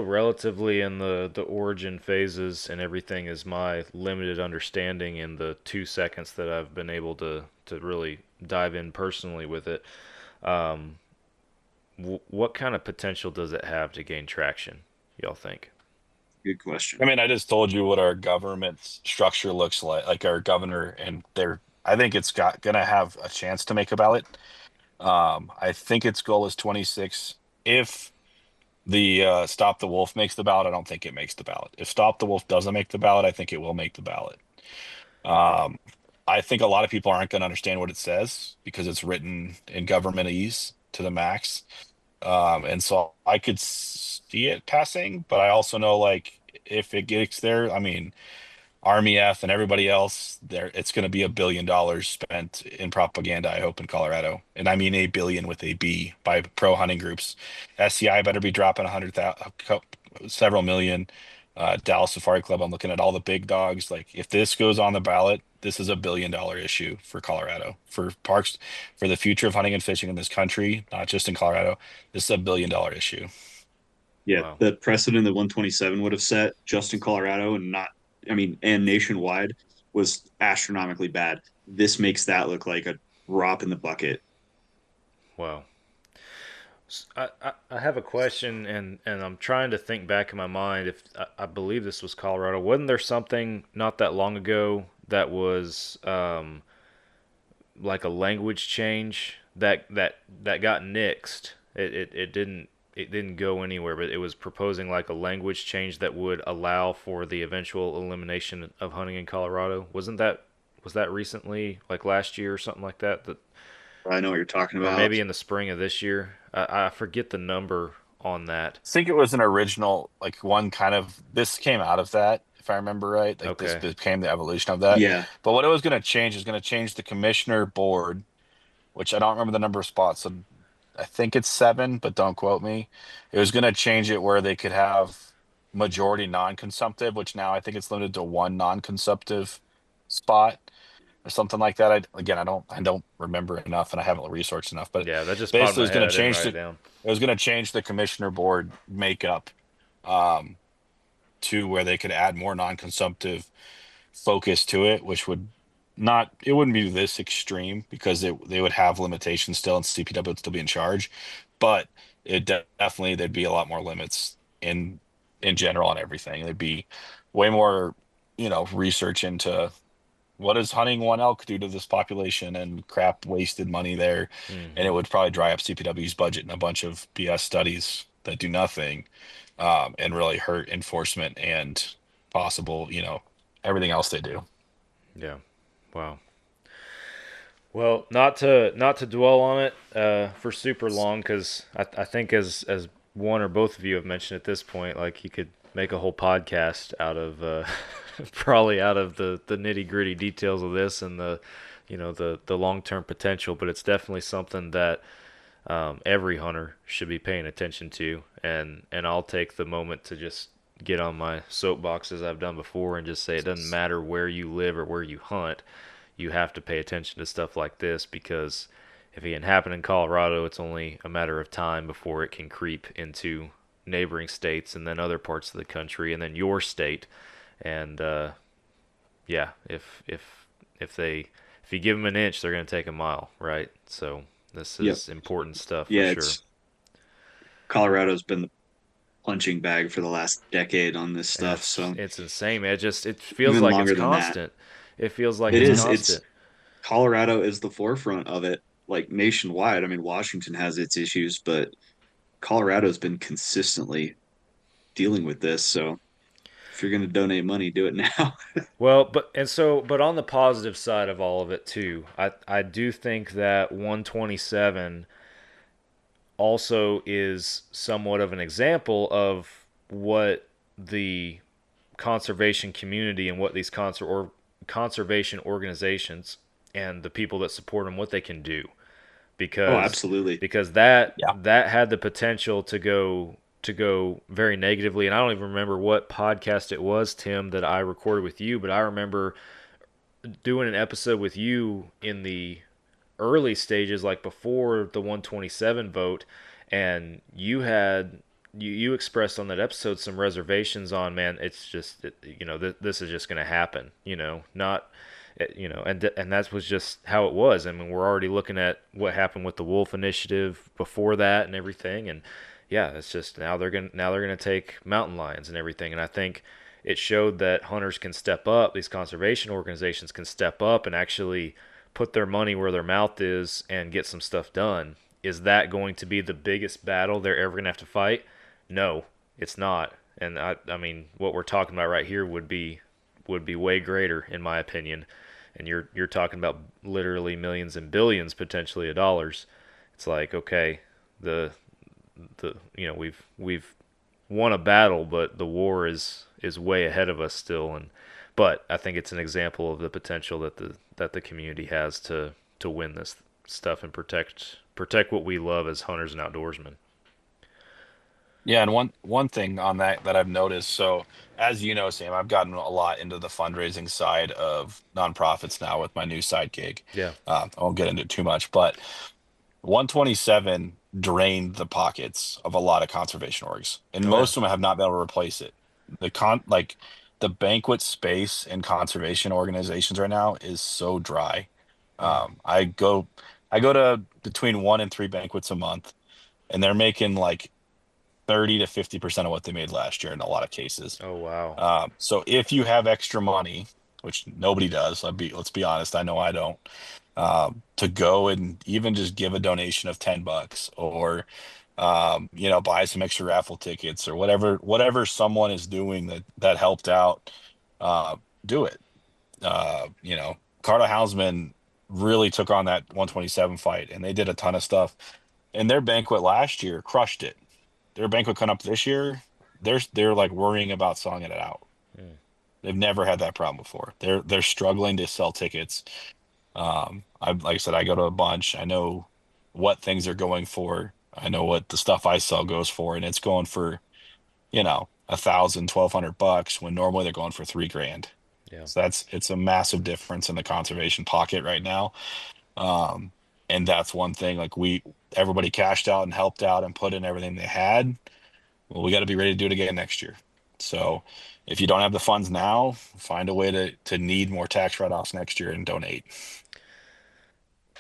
[SPEAKER 1] relatively in the origin phases and everything, is my limited understanding in the 2 seconds that I've been able to really dive in personally with it. Um, what kind of potential does it have to gain traction, y'all think?
[SPEAKER 8] Good question.
[SPEAKER 7] I mean, I just told you what our government structure looks like our governor, and I think it's gonna have a chance to make a ballot. I think its goal is 26. If the Stop the Wolf makes the ballot, I don't think it makes the ballot. If Stop the Wolf doesn't make the ballot, I think it will make the ballot. Um, I think a lot of people aren't going to understand what it says because it's written in governmentese to the max. And so I could see it passing, but I also know like if it gets there, I mean, Army F and everybody else, there it's going to be $1 billion spent in propaganda, I hope, in Colorado. And I mean a billion with a B by pro hunting groups. SCI better be dropping 100,000, several million. Dallas Safari Club, I'm looking at all the big dogs. Like if this goes on the ballot, this is $1 billion issue for Colorado, for parks, for the future of hunting and fishing in this country, not just in Colorado. This is $1 billion issue.
[SPEAKER 8] Yeah,
[SPEAKER 1] Wow.
[SPEAKER 8] the precedent that 127 would have set just in Colorado and not, I mean, and nationwide was astronomically bad. This makes that look like a drop in the bucket.
[SPEAKER 1] Wow. I have a question, and I'm trying to think back in my mind. If I believe this was Colorado, wasn't there something not that long ago that was like a language change that got nixed, it didn't go anywhere, but it was proposing like a language change that would allow for the eventual elimination of hunting in Colorado. Was that recently, like last year or something like that? That
[SPEAKER 8] I know what you're talking
[SPEAKER 1] or
[SPEAKER 8] about.
[SPEAKER 1] maybe in the spring of this year. I forget the number on that.
[SPEAKER 7] I think it was an original, like one kind of, this came out of that, if I remember right. Like this
[SPEAKER 1] Okay.
[SPEAKER 7] became the evolution of that.
[SPEAKER 8] Yeah,
[SPEAKER 7] But what it was going to change is going to change the commissioner board, which I don't remember the number of spots. So I think it's 7, but don't quote me. It was going to change it where they could have majority non-consumptive, which now I think it's limited to one non-consumptive spot or something like that. I don't remember enough, and I haven't researched enough. But
[SPEAKER 1] Yeah, that just popped in
[SPEAKER 7] basically,
[SPEAKER 1] my
[SPEAKER 7] it's
[SPEAKER 1] head.
[SPEAKER 7] going
[SPEAKER 1] I
[SPEAKER 7] to
[SPEAKER 1] didn't
[SPEAKER 7] change
[SPEAKER 1] write
[SPEAKER 7] the
[SPEAKER 1] it down.
[SPEAKER 7] it was going to change the commissioner board makeup um, to where they could add more non-consumptive focus to it, which would not it wouldn't be this extreme because they would have limitations still, and CPW would still be in charge, but definitely there'd be a lot more limits in general on everything. There'd be way more, research into what does hunting one elk do to this population and crap wasted money there, and
[SPEAKER 1] Hmm.
[SPEAKER 7] it would probably dry up CPW's budget in a bunch of BS studies that do nothing, and really hurt enforcement and possible, everything else they do.
[SPEAKER 1] Yeah. Wow. Well, not to dwell on it for super long, because I think as one or both of you have mentioned at this point, like you could make a whole podcast out of probably out of the nitty gritty details of this and the long term potential. But it's definitely something that every hunter should be paying attention to, and I'll take the moment to just get on my soapbox as I've done before and just say it doesn't matter where you live or where you hunt, you have to pay attention to stuff like this, because if it can happen in Colorado, it's only a matter of time before it can creep into neighboring states and then other parts of the country and then your state. And yeah, if you give them an inch, they're going to take a mile, right? So this
[SPEAKER 8] yep,
[SPEAKER 1] is important stuff for
[SPEAKER 8] yeah.
[SPEAKER 1] sure.
[SPEAKER 8] It's Colorado's been the punching bag for the last decade on this stuff,
[SPEAKER 1] That's
[SPEAKER 8] so
[SPEAKER 1] it's insane, man. It feels
[SPEAKER 8] even
[SPEAKER 1] like it's
[SPEAKER 8] longer than that.
[SPEAKER 1] constant. It feels like
[SPEAKER 8] It
[SPEAKER 1] it's
[SPEAKER 8] is. It's
[SPEAKER 1] constant.
[SPEAKER 8] Colorado is the forefront of it, like nationwide. I mean, Washington has its issues, but Colorado's been consistently dealing with this. So if you're going to donate money, do it now.
[SPEAKER 1] Well, but on the positive side of all of it too, I do think that 127 also is somewhat of an example of what the conservation community and what these conservation organizations and the people that support them, what they can do,
[SPEAKER 8] Oh,
[SPEAKER 1] because
[SPEAKER 8] absolutely.
[SPEAKER 7] Yeah.
[SPEAKER 1] that had the potential to go very negatively. And I don't even remember what podcast it was, Tim, that I recorded with you, but I remember doing an episode with you in the early stages, like before the 127 vote, and you expressed on that episode some reservations on, man, it's just this is just going to happen, not and that was just how it was. I mean, we're already looking at what happened with the Wolf Initiative before that and everything, and yeah, it's just now they're gonna take mountain lions and everything, and I think it showed that hunters can step up, these conservation organizations can step up and actually put their money where their mouth is and get some stuff done. Is that going to be the biggest battle they're ever gonna have to fight? No, it's not. And I mean, what we're talking about right here would be way greater in my opinion. And you're talking about literally millions and billions potentially of dollars. It's like, okay, the we've won a battle, but the war is way ahead of us still. And but I think it's an example of the potential that the community has to win this stuff and protect what we love as hunters and outdoorsmen.
[SPEAKER 7] Yeah, and one thing on that I've noticed. So, as you know, Sam, I've gotten a lot into the fundraising side of nonprofits now with my new side gig.
[SPEAKER 1] Yeah.
[SPEAKER 7] I won't get into it too much, but 127 drained the pockets of a lot of conservation orgs, and
[SPEAKER 1] Oh yeah.
[SPEAKER 7] most of them have not been able to replace it. The banquet space in conservation organizations right now is so dry.
[SPEAKER 1] Mm.
[SPEAKER 7] I go to between 1 and 3 banquets a month, and they're making like 30 to 50% of what they made last year in a lot of cases.
[SPEAKER 1] Oh wow.
[SPEAKER 7] So if you have extra money, which nobody does, let's be honest, I know I don't, to go and even just give a donation of $10 or buy some extra raffle tickets or whatever someone is doing that helped out. Do it. Carter Houndsman really took on that 127 fight, and they did a ton of stuff. And their banquet last year crushed it. Their banquet coming up this year, they're like worrying about selling it out.
[SPEAKER 1] Mm.
[SPEAKER 7] They've never had that problem before. They're struggling to sell tickets. Like I said, I go to a bunch. I know what things are going for. I know what the stuff I sell goes for, and it's going for, $1,000, $1,200 when normally they're going for $3,000.
[SPEAKER 1] Yeah.
[SPEAKER 7] So it's a massive difference in the conservation pocket right now. And that's one thing, like everybody cashed out and helped out and put in everything they had. Well, we got to be ready to do it again next year. So if you don't have the funds now, find a way to need more tax write-offs next year and donate.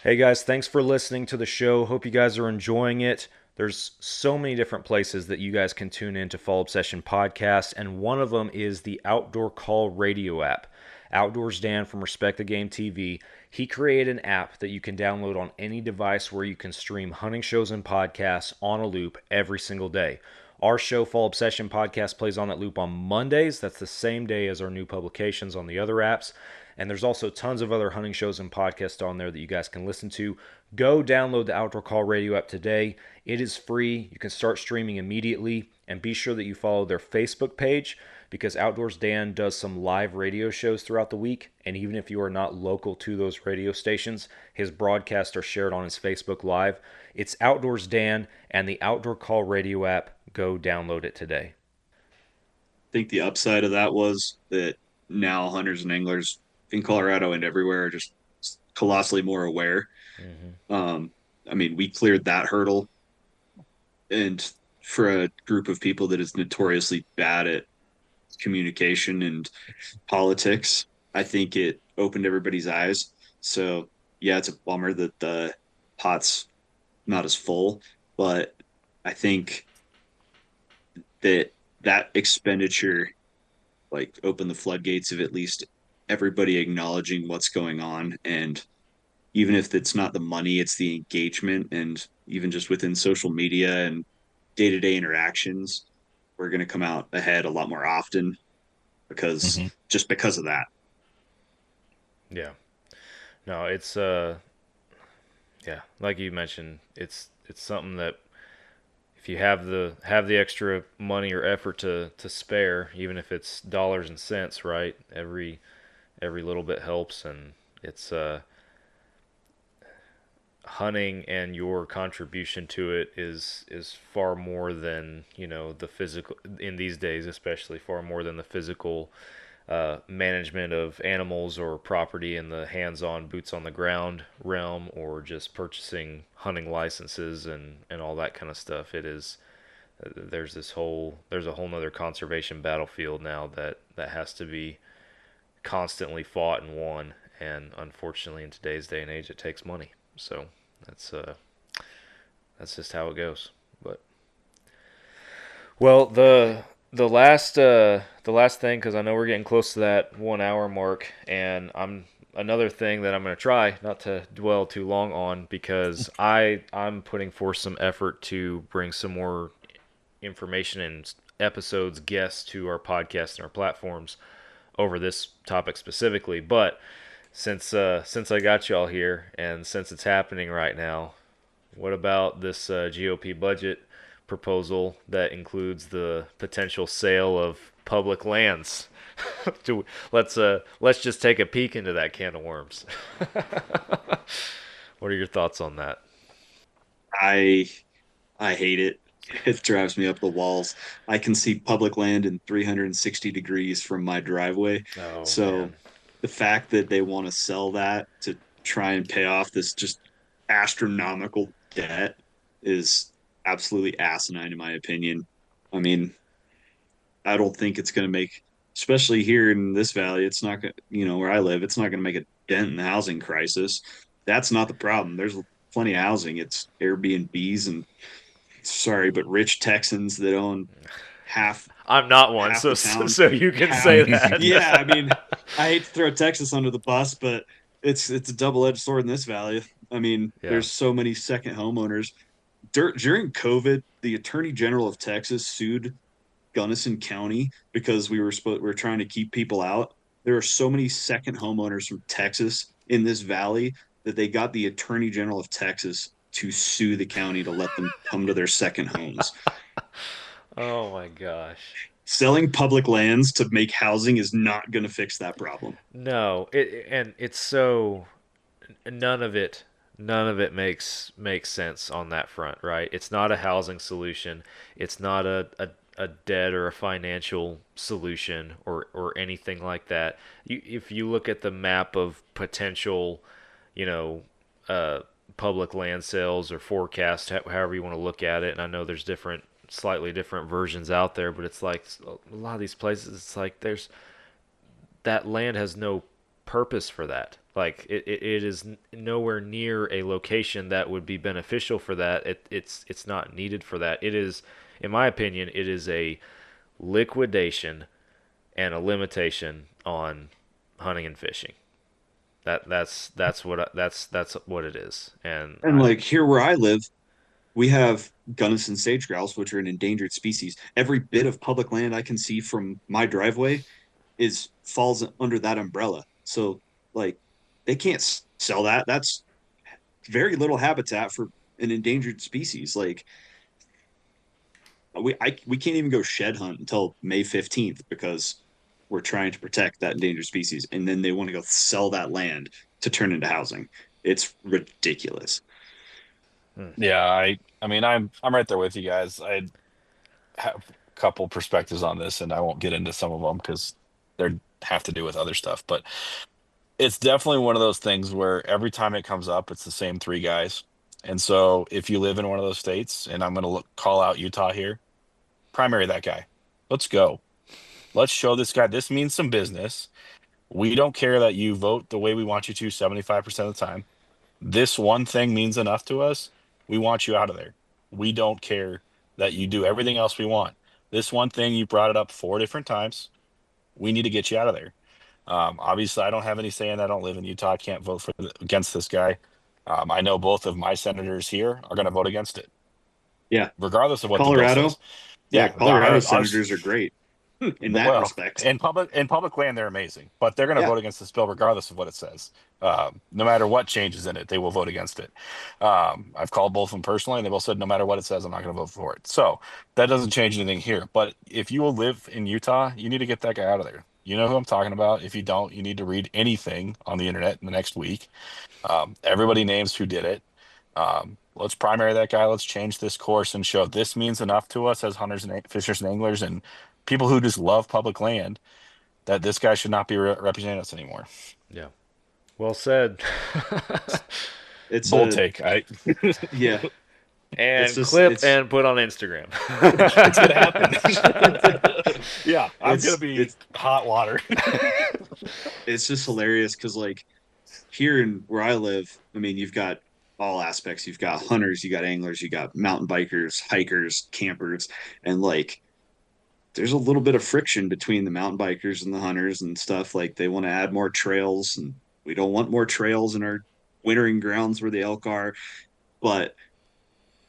[SPEAKER 1] Hey guys, thanks for listening to the show. Hope you guys are enjoying it. There's so many different places that you guys can tune in to Fall Obsession Podcast, and one of them is the Outdoor Call radio app. Outdoors Dan from Respect the Game TV, he created an app that you can download on any device where you can stream hunting shows and podcasts on a loop every single day. Our show, Fall Obsession Podcast, plays on that loop on Mondays. That's the same day as our new publications on the other apps. And there's also tons of other hunting shows and podcasts on there that you guys can listen to. Go download the Outdoor Call radio app today. It is free. You can start streaming immediately. And be sure that you follow their Facebook page, because Outdoors Dan does some live radio shows throughout the week. And even if you are not local to those radio stations, his broadcasts are shared on his Facebook Live. It's Outdoors Dan and the Outdoor Call radio app. Go download it today.
[SPEAKER 8] I think the upside of that was that now hunters and anglers in Colorado and everywhere are just colossally more aware. I mean, we cleared that hurdle, and for a group of people that is notoriously bad at communication and politics, I think it opened everybody's eyes. So yeah, it's a bummer that the pot's not as full, but I think that expenditure like opened the floodgates of at least everybody acknowledging what's going on. And even if it's not the money, it's the engagement. And even just within social media and day-to-day interactions, we're going to come out ahead a lot more often because because of that.
[SPEAKER 1] Yeah. No, it's yeah, like you mentioned, it's something that if you have the extra money or effort to spare, even if it's dollars and cents, right? Every little bit helps, and it's hunting and your contribution to it is far more than, the physical in these days, especially far more than the physical management of animals or property in the hands-on, boots-on-the-ground realm, or just purchasing hunting licenses and all that kind of stuff. It is there's a whole nother conservation battlefield now that has to be constantly fought and won, and unfortunately in today's day and age it takes money. So that's just how it goes. But well, the last thing, because I know we're getting close to that 1 hour mark, and another thing that I'm going to try not to dwell too long on, because I'm putting forth some effort to bring some more information and episodes, guests to our podcast and our platforms over this topic specifically. But since I got y'all here, and since it's happening right now, what about this GOP budget proposal that includes the potential sale of public lands? Let's just take a peek into that can of worms. What are your thoughts on that?
[SPEAKER 8] I hate it. It drives me up the walls. I can see public land in 360 degrees from my driveway.
[SPEAKER 1] Oh,
[SPEAKER 8] So
[SPEAKER 1] man.
[SPEAKER 8] the fact that they want to sell that to try and pay off this just astronomical debt is absolutely asinine in my opinion. I mean, I don't think it's going to make, especially here in this valley, it's not going to, where I live, it's not going to make a dent in the housing crisis. That's not the problem. There's plenty of housing. It's Airbnbs and, sorry, but rich Texans that own half
[SPEAKER 1] I'm not one,
[SPEAKER 8] half
[SPEAKER 1] so
[SPEAKER 8] the town.
[SPEAKER 1] so you can say that.
[SPEAKER 8] Yeah, I mean, I hate to throw Texas under the bus, but it's a double-edged sword in this valley. I mean,
[SPEAKER 1] Yeah.
[SPEAKER 8] there's so many second homeowners during COVID, the Attorney General of Texas sued Gunnison County because we were trying to keep people out. There are so many second homeowners from Texas in this valley that they got the Attorney General of Texas to sue the county to let them come to their second homes.
[SPEAKER 1] Oh my gosh.
[SPEAKER 8] Selling public lands to make housing is not going to fix that problem.
[SPEAKER 1] No, and it's so none of it makes sense on that front, right? It's not a housing solution. It's not a debt or a financial solution or anything like that. If you look at the map of potential, you know, uh, public land sales or forecast, however you want to look at it, and I know there's slightly different versions out there, but it's like a lot of these places, it's like that land has no purpose for that. Like it is nowhere near a location that would be beneficial for that. It's not needed for that. It is, in my opinion, it is a liquidation and a limitation on hunting and fishing. That's what it is. And
[SPEAKER 8] And like here where I live, we have Gunnison sage grouse, which are an endangered species. Every bit of public land I can see from my driveway is falls under that umbrella. So like they can't sell that. That's very little habitat for an endangered species. Like we can't even go shed hunt until May 15th because we're trying to protect that endangered species, and then they want to go sell that land to turn into housing. It's ridiculous.
[SPEAKER 7] Yeah, I mean I'm right there with you guys. I have a couple perspectives on this, and I won't get into some of them because they have to do with other stuff. But it's definitely one of those things where every time it comes up, it's the same three guys. And so if you live in one of those states, and I'm going to call out Utah here, primary that guy. Let's go. Let's show this guy this means some business. We don't care that you vote the way we want you to 75% of the time. This one thing means enough to us. We want you out of there. We don't care that you do everything else we want. This one thing, you brought it up 4 different times. We need to get you out of there. Obviously, I don't have any say in that. I don't live in Utah. I can't vote against this guy. I know both of my senators here are going to vote against it,
[SPEAKER 8] Yeah.
[SPEAKER 7] regardless of what the bill
[SPEAKER 8] Colorado.
[SPEAKER 7] says.
[SPEAKER 8] Yeah,
[SPEAKER 7] Yeah,
[SPEAKER 8] Colorado senators are great in that
[SPEAKER 7] well,
[SPEAKER 8] respect.
[SPEAKER 7] in public land, they're amazing, but they're going to
[SPEAKER 8] Yeah.
[SPEAKER 7] vote against this bill regardless of what it says. No matter what changes in it, they will vote against it. I've called both of them personally, and they both said no matter what it says, I'm not going to vote for it. So that doesn't change anything here. But if you will live in Utah, you need to get that guy out of there. You know who I'm talking about. If you don't, you need to read anything on the internet in the next week. Everybody names who did it. Let's primary that guy. Let's change this course and show this means enough to us as hunters and fishers and anglers and people who just love public land that this guy should not be representing us anymore.
[SPEAKER 1] yeah, well said.
[SPEAKER 8] It's
[SPEAKER 7] Bold
[SPEAKER 8] a
[SPEAKER 7] take.
[SPEAKER 8] yeah.
[SPEAKER 1] And
[SPEAKER 8] Just
[SPEAKER 1] clip and put on Instagram.
[SPEAKER 7] It's gonna happen. Yeah, I'm gonna be
[SPEAKER 8] it's
[SPEAKER 7] hot water.
[SPEAKER 8] it's just hilarious because like here in where I live, I mean, you've got all aspects. You've got hunters, you got anglers, you got mountain bikers, hikers, campers, and like there's a little bit of friction between the mountain bikers and the hunters and stuff. Like they want to add more trails, and we don't want more trails in our wintering grounds where the elk are. But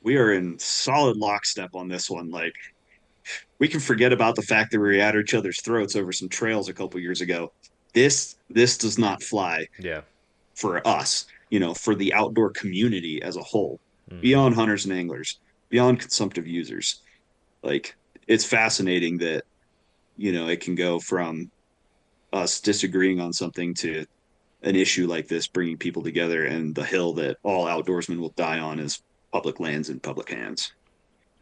[SPEAKER 8] we are in solid lockstep on this one. Like we can forget about the fact that we were at each other's throats over some trails a couple years ago. This does not fly
[SPEAKER 1] Yeah.
[SPEAKER 8] for us, for the outdoor community as a whole,
[SPEAKER 1] Mm-hmm.
[SPEAKER 8] beyond hunters and anglers, beyond consumptive users. Like it's fascinating that, it can go from us disagreeing on something to an issue like this bringing people together, and the hill that all outdoorsmen will die on is public lands in public hands.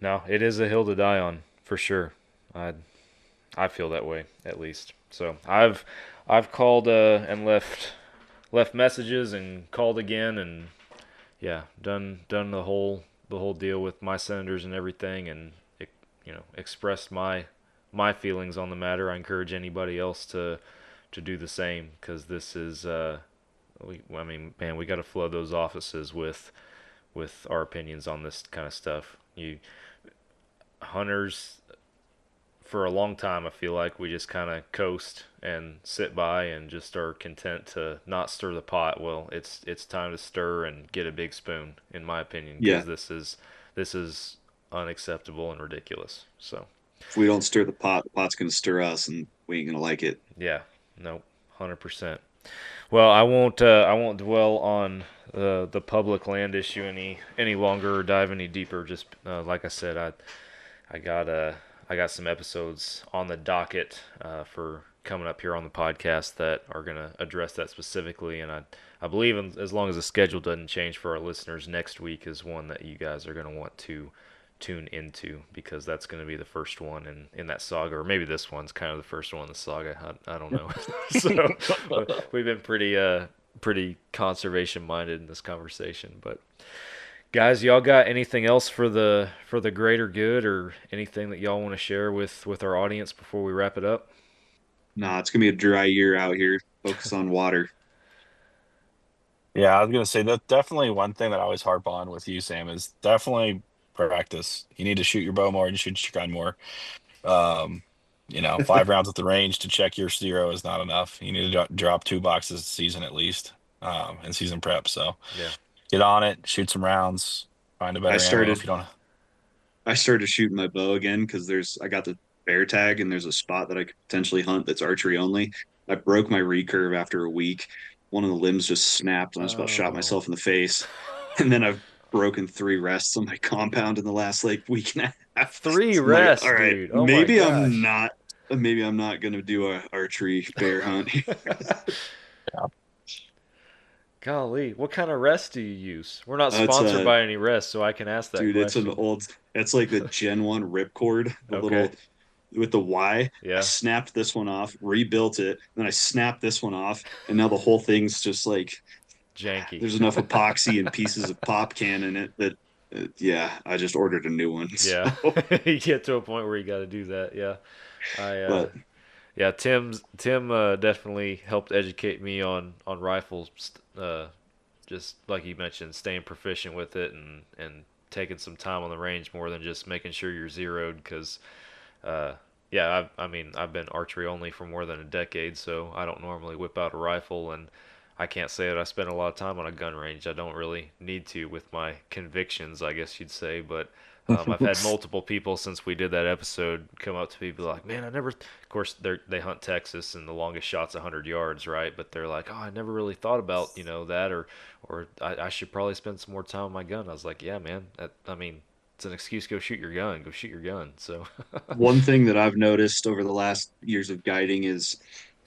[SPEAKER 1] No, it is a hill to die on for sure. I feel that way at least. So I've called and left messages and called again and yeah, done the whole deal with my senators and everything, and expressed my feelings on the matter. I encourage anybody else to do the same because this is I mean, man, we got to flood those offices with our opinions on this kind of stuff. You hunters, for a long time, I feel like we just kind of coast and sit by and just are content to not stir the pot. Well, it's time to stir and get a big spoon, in my opinion,
[SPEAKER 8] Yeah.
[SPEAKER 1] because this is unacceptable and ridiculous. So
[SPEAKER 8] If we don't stir the pot, the pot's going to stir us, and we ain't going to like it.
[SPEAKER 1] yeah, nope, 100%. Well, I won't dwell on the public land issue any longer or dive any deeper. Just like I said, I got I got some episodes on the docket for coming up here on the podcast that are going to address that specifically, and I believe as long as the schedule doesn't change for our listeners, next week is one that you guys are going to want to tune into, because that's going to be the first one in that saga, or maybe this one's kind of the first one in the saga. I don't know. So we've been pretty conservation minded in this conversation. But guys, y'all got anything else for the greater good, or anything that y'all want to share with our audience before we wrap it up?
[SPEAKER 8] Nah, it's going to be a dry year out here. Focus on water.
[SPEAKER 7] Yeah, I was gonna say that definitely one thing that I always harp on with you, Sam, is definitely practice. You need to shoot your bow more and shoot your gun more. Um, 5 rounds at the range to check your zero is not enough. You need to drop 2 boxes a season at least, in season prep. So
[SPEAKER 1] Yeah.
[SPEAKER 7] get on it, shoot some rounds, find a
[SPEAKER 8] I
[SPEAKER 7] better ammo if
[SPEAKER 8] started
[SPEAKER 7] you don't.
[SPEAKER 8] I started shooting my bow again because I got the bear tag and there's a spot that I could potentially hunt that's archery only. I broke my recurve after a week. One of the limbs just snapped and I just about shot myself in the face. And then I've broken 3 rests on my compound in the last like week and a half.
[SPEAKER 1] Three
[SPEAKER 8] So I'm like,
[SPEAKER 1] rests,
[SPEAKER 8] all right,
[SPEAKER 1] dude. Oh my gosh.
[SPEAKER 8] maybe I'm not gonna do a archery bear hunt.
[SPEAKER 1] Golly, what kind of rest do you use? We're not
[SPEAKER 8] It's
[SPEAKER 1] sponsored by any rest, so I can ask that
[SPEAKER 8] dude,
[SPEAKER 1] question.
[SPEAKER 8] it's like the Gen 1 ripcord, the
[SPEAKER 1] Okay.
[SPEAKER 8] little with the Y.
[SPEAKER 1] Yeah.
[SPEAKER 8] I snapped this one off, rebuilt it, then I snapped this one off, and now the whole thing's just like
[SPEAKER 1] Janky.
[SPEAKER 8] there's enough epoxy and pieces of pop can in it that yeah, I just ordered a new one.
[SPEAKER 1] Yeah.
[SPEAKER 8] So,
[SPEAKER 1] You get to a point where you got to do that. Yeah.
[SPEAKER 8] but
[SPEAKER 1] Yeah, Tim definitely helped educate me on rifles. Just like you mentioned, staying proficient with it and taking some time on the range more than just making sure you're zeroed. Because, yeah, I've been archery only for more than a decade, so I don't normally whip out a rifle, and I can't say that I spend a lot of time on a gun range. I don't really need to with my convictions, I guess you'd say, but I've had multiple people since we did that episode come up to me, be like, "Man, I never." Of course, they hunt Texas, and the longest shot's 100 yards, right? But they're like, "Oh, I never really thought about that, or I should probably spend some more time on my gun." I was like, "Yeah, man. It's an excuse. Go shoot your gun. Go shoot your gun." So,
[SPEAKER 8] one thing that I've noticed over the last years of guiding is,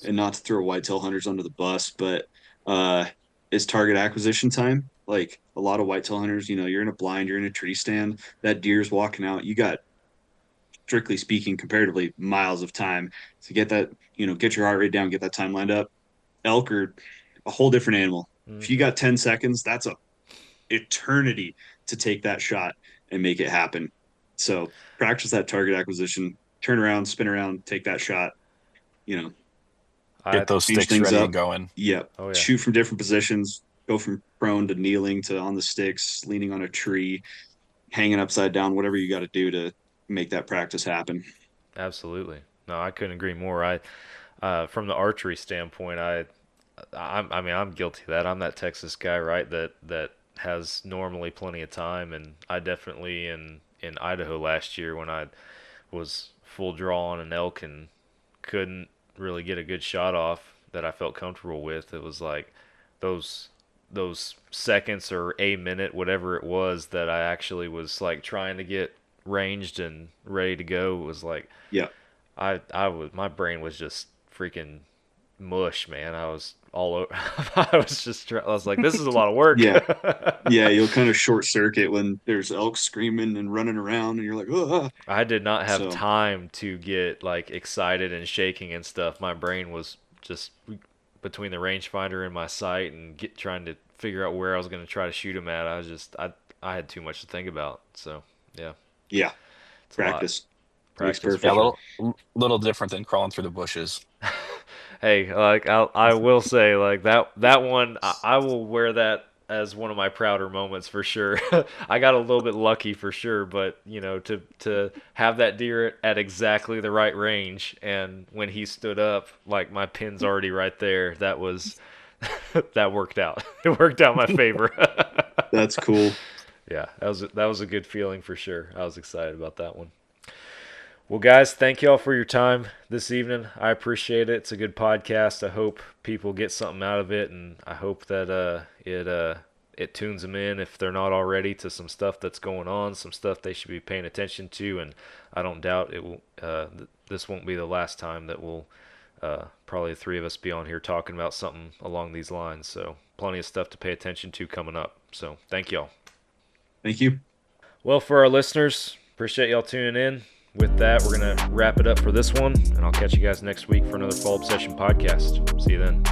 [SPEAKER 8] and not to throw whitetail hunters under the bus, but uh, is target acquisition time. Like a lot of whitetail hunters, you're in a blind, you're in a tree stand, that deer's walking out. You got, strictly speaking, comparatively miles of time to get that, get your heart rate down, get that time lined up. Elk are a whole different animal. If you got 10 seconds, that's a eternity to take that shot and make it happen. So practice that target acquisition, turn around, spin around, take that shot,
[SPEAKER 1] I
[SPEAKER 7] Get those
[SPEAKER 8] change
[SPEAKER 7] sticks
[SPEAKER 8] things
[SPEAKER 7] ready
[SPEAKER 8] up.
[SPEAKER 7] and going.
[SPEAKER 8] Yep.
[SPEAKER 1] Oh, yeah.
[SPEAKER 8] Shoot from different positions, go from prone to kneeling to on the sticks, leaning on a tree, hanging upside down, whatever you got to do to make that practice happen.
[SPEAKER 1] Absolutely. No, I couldn't agree more. From the archery standpoint, I'm guilty of that. I'm that Texas guy, right? That has normally plenty of time, and I definitely in Idaho last year when I was full draw on an elk and couldn't really get a good shot off that I felt comfortable with. It was like those seconds or a minute, whatever it was, that I actually was like trying to get ranged and ready to go. It was like
[SPEAKER 8] Yeah.
[SPEAKER 1] my brain was just freaking mush, man. I was all over. I was like, this is a lot of work.
[SPEAKER 8] Yeah. Yeah. You'll kind of short circuit when there's elk screaming and running around and you're like, oh,
[SPEAKER 1] I did not have
[SPEAKER 8] So-
[SPEAKER 1] time to get like excited and shaking and stuff. My brain was just between the rangefinder and my sight and trying to figure out where I was going to try to shoot him at. I had too much to think about. So yeah,
[SPEAKER 8] yeah.
[SPEAKER 1] it's a lot.
[SPEAKER 8] Practice.
[SPEAKER 1] Practice.
[SPEAKER 8] Makes perfect.
[SPEAKER 7] Yeah, a little different than crawling through the bushes.
[SPEAKER 1] Hey, like I will say, like that one, I will wear that as one of my prouder moments for sure. I got a little bit lucky for sure, but to have that deer at exactly the right range, and when he stood up, like my pin's already right there. That was that worked out. It worked out my favor.
[SPEAKER 8] That's cool.
[SPEAKER 1] Yeah, that was a good feeling for sure. I was excited about that one. Well, guys, thank y'all for your time this evening. I appreciate it. It's a good podcast. I hope people get something out of it, and I hope that it tunes them in, if they're not already, to some stuff that's going on, some stuff they should be paying attention to. And I don't doubt it will. This won't be the last time that we'll probably the three of us be on here talking about something along these lines. So plenty of stuff to pay attention to coming up. So thank y'all.
[SPEAKER 8] Thank you.
[SPEAKER 1] Well, for our listeners, appreciate y'all tuning in. With that, we're going to wrap it up for this one, and I'll catch you guys next week for another Fall Obsession podcast. See you then.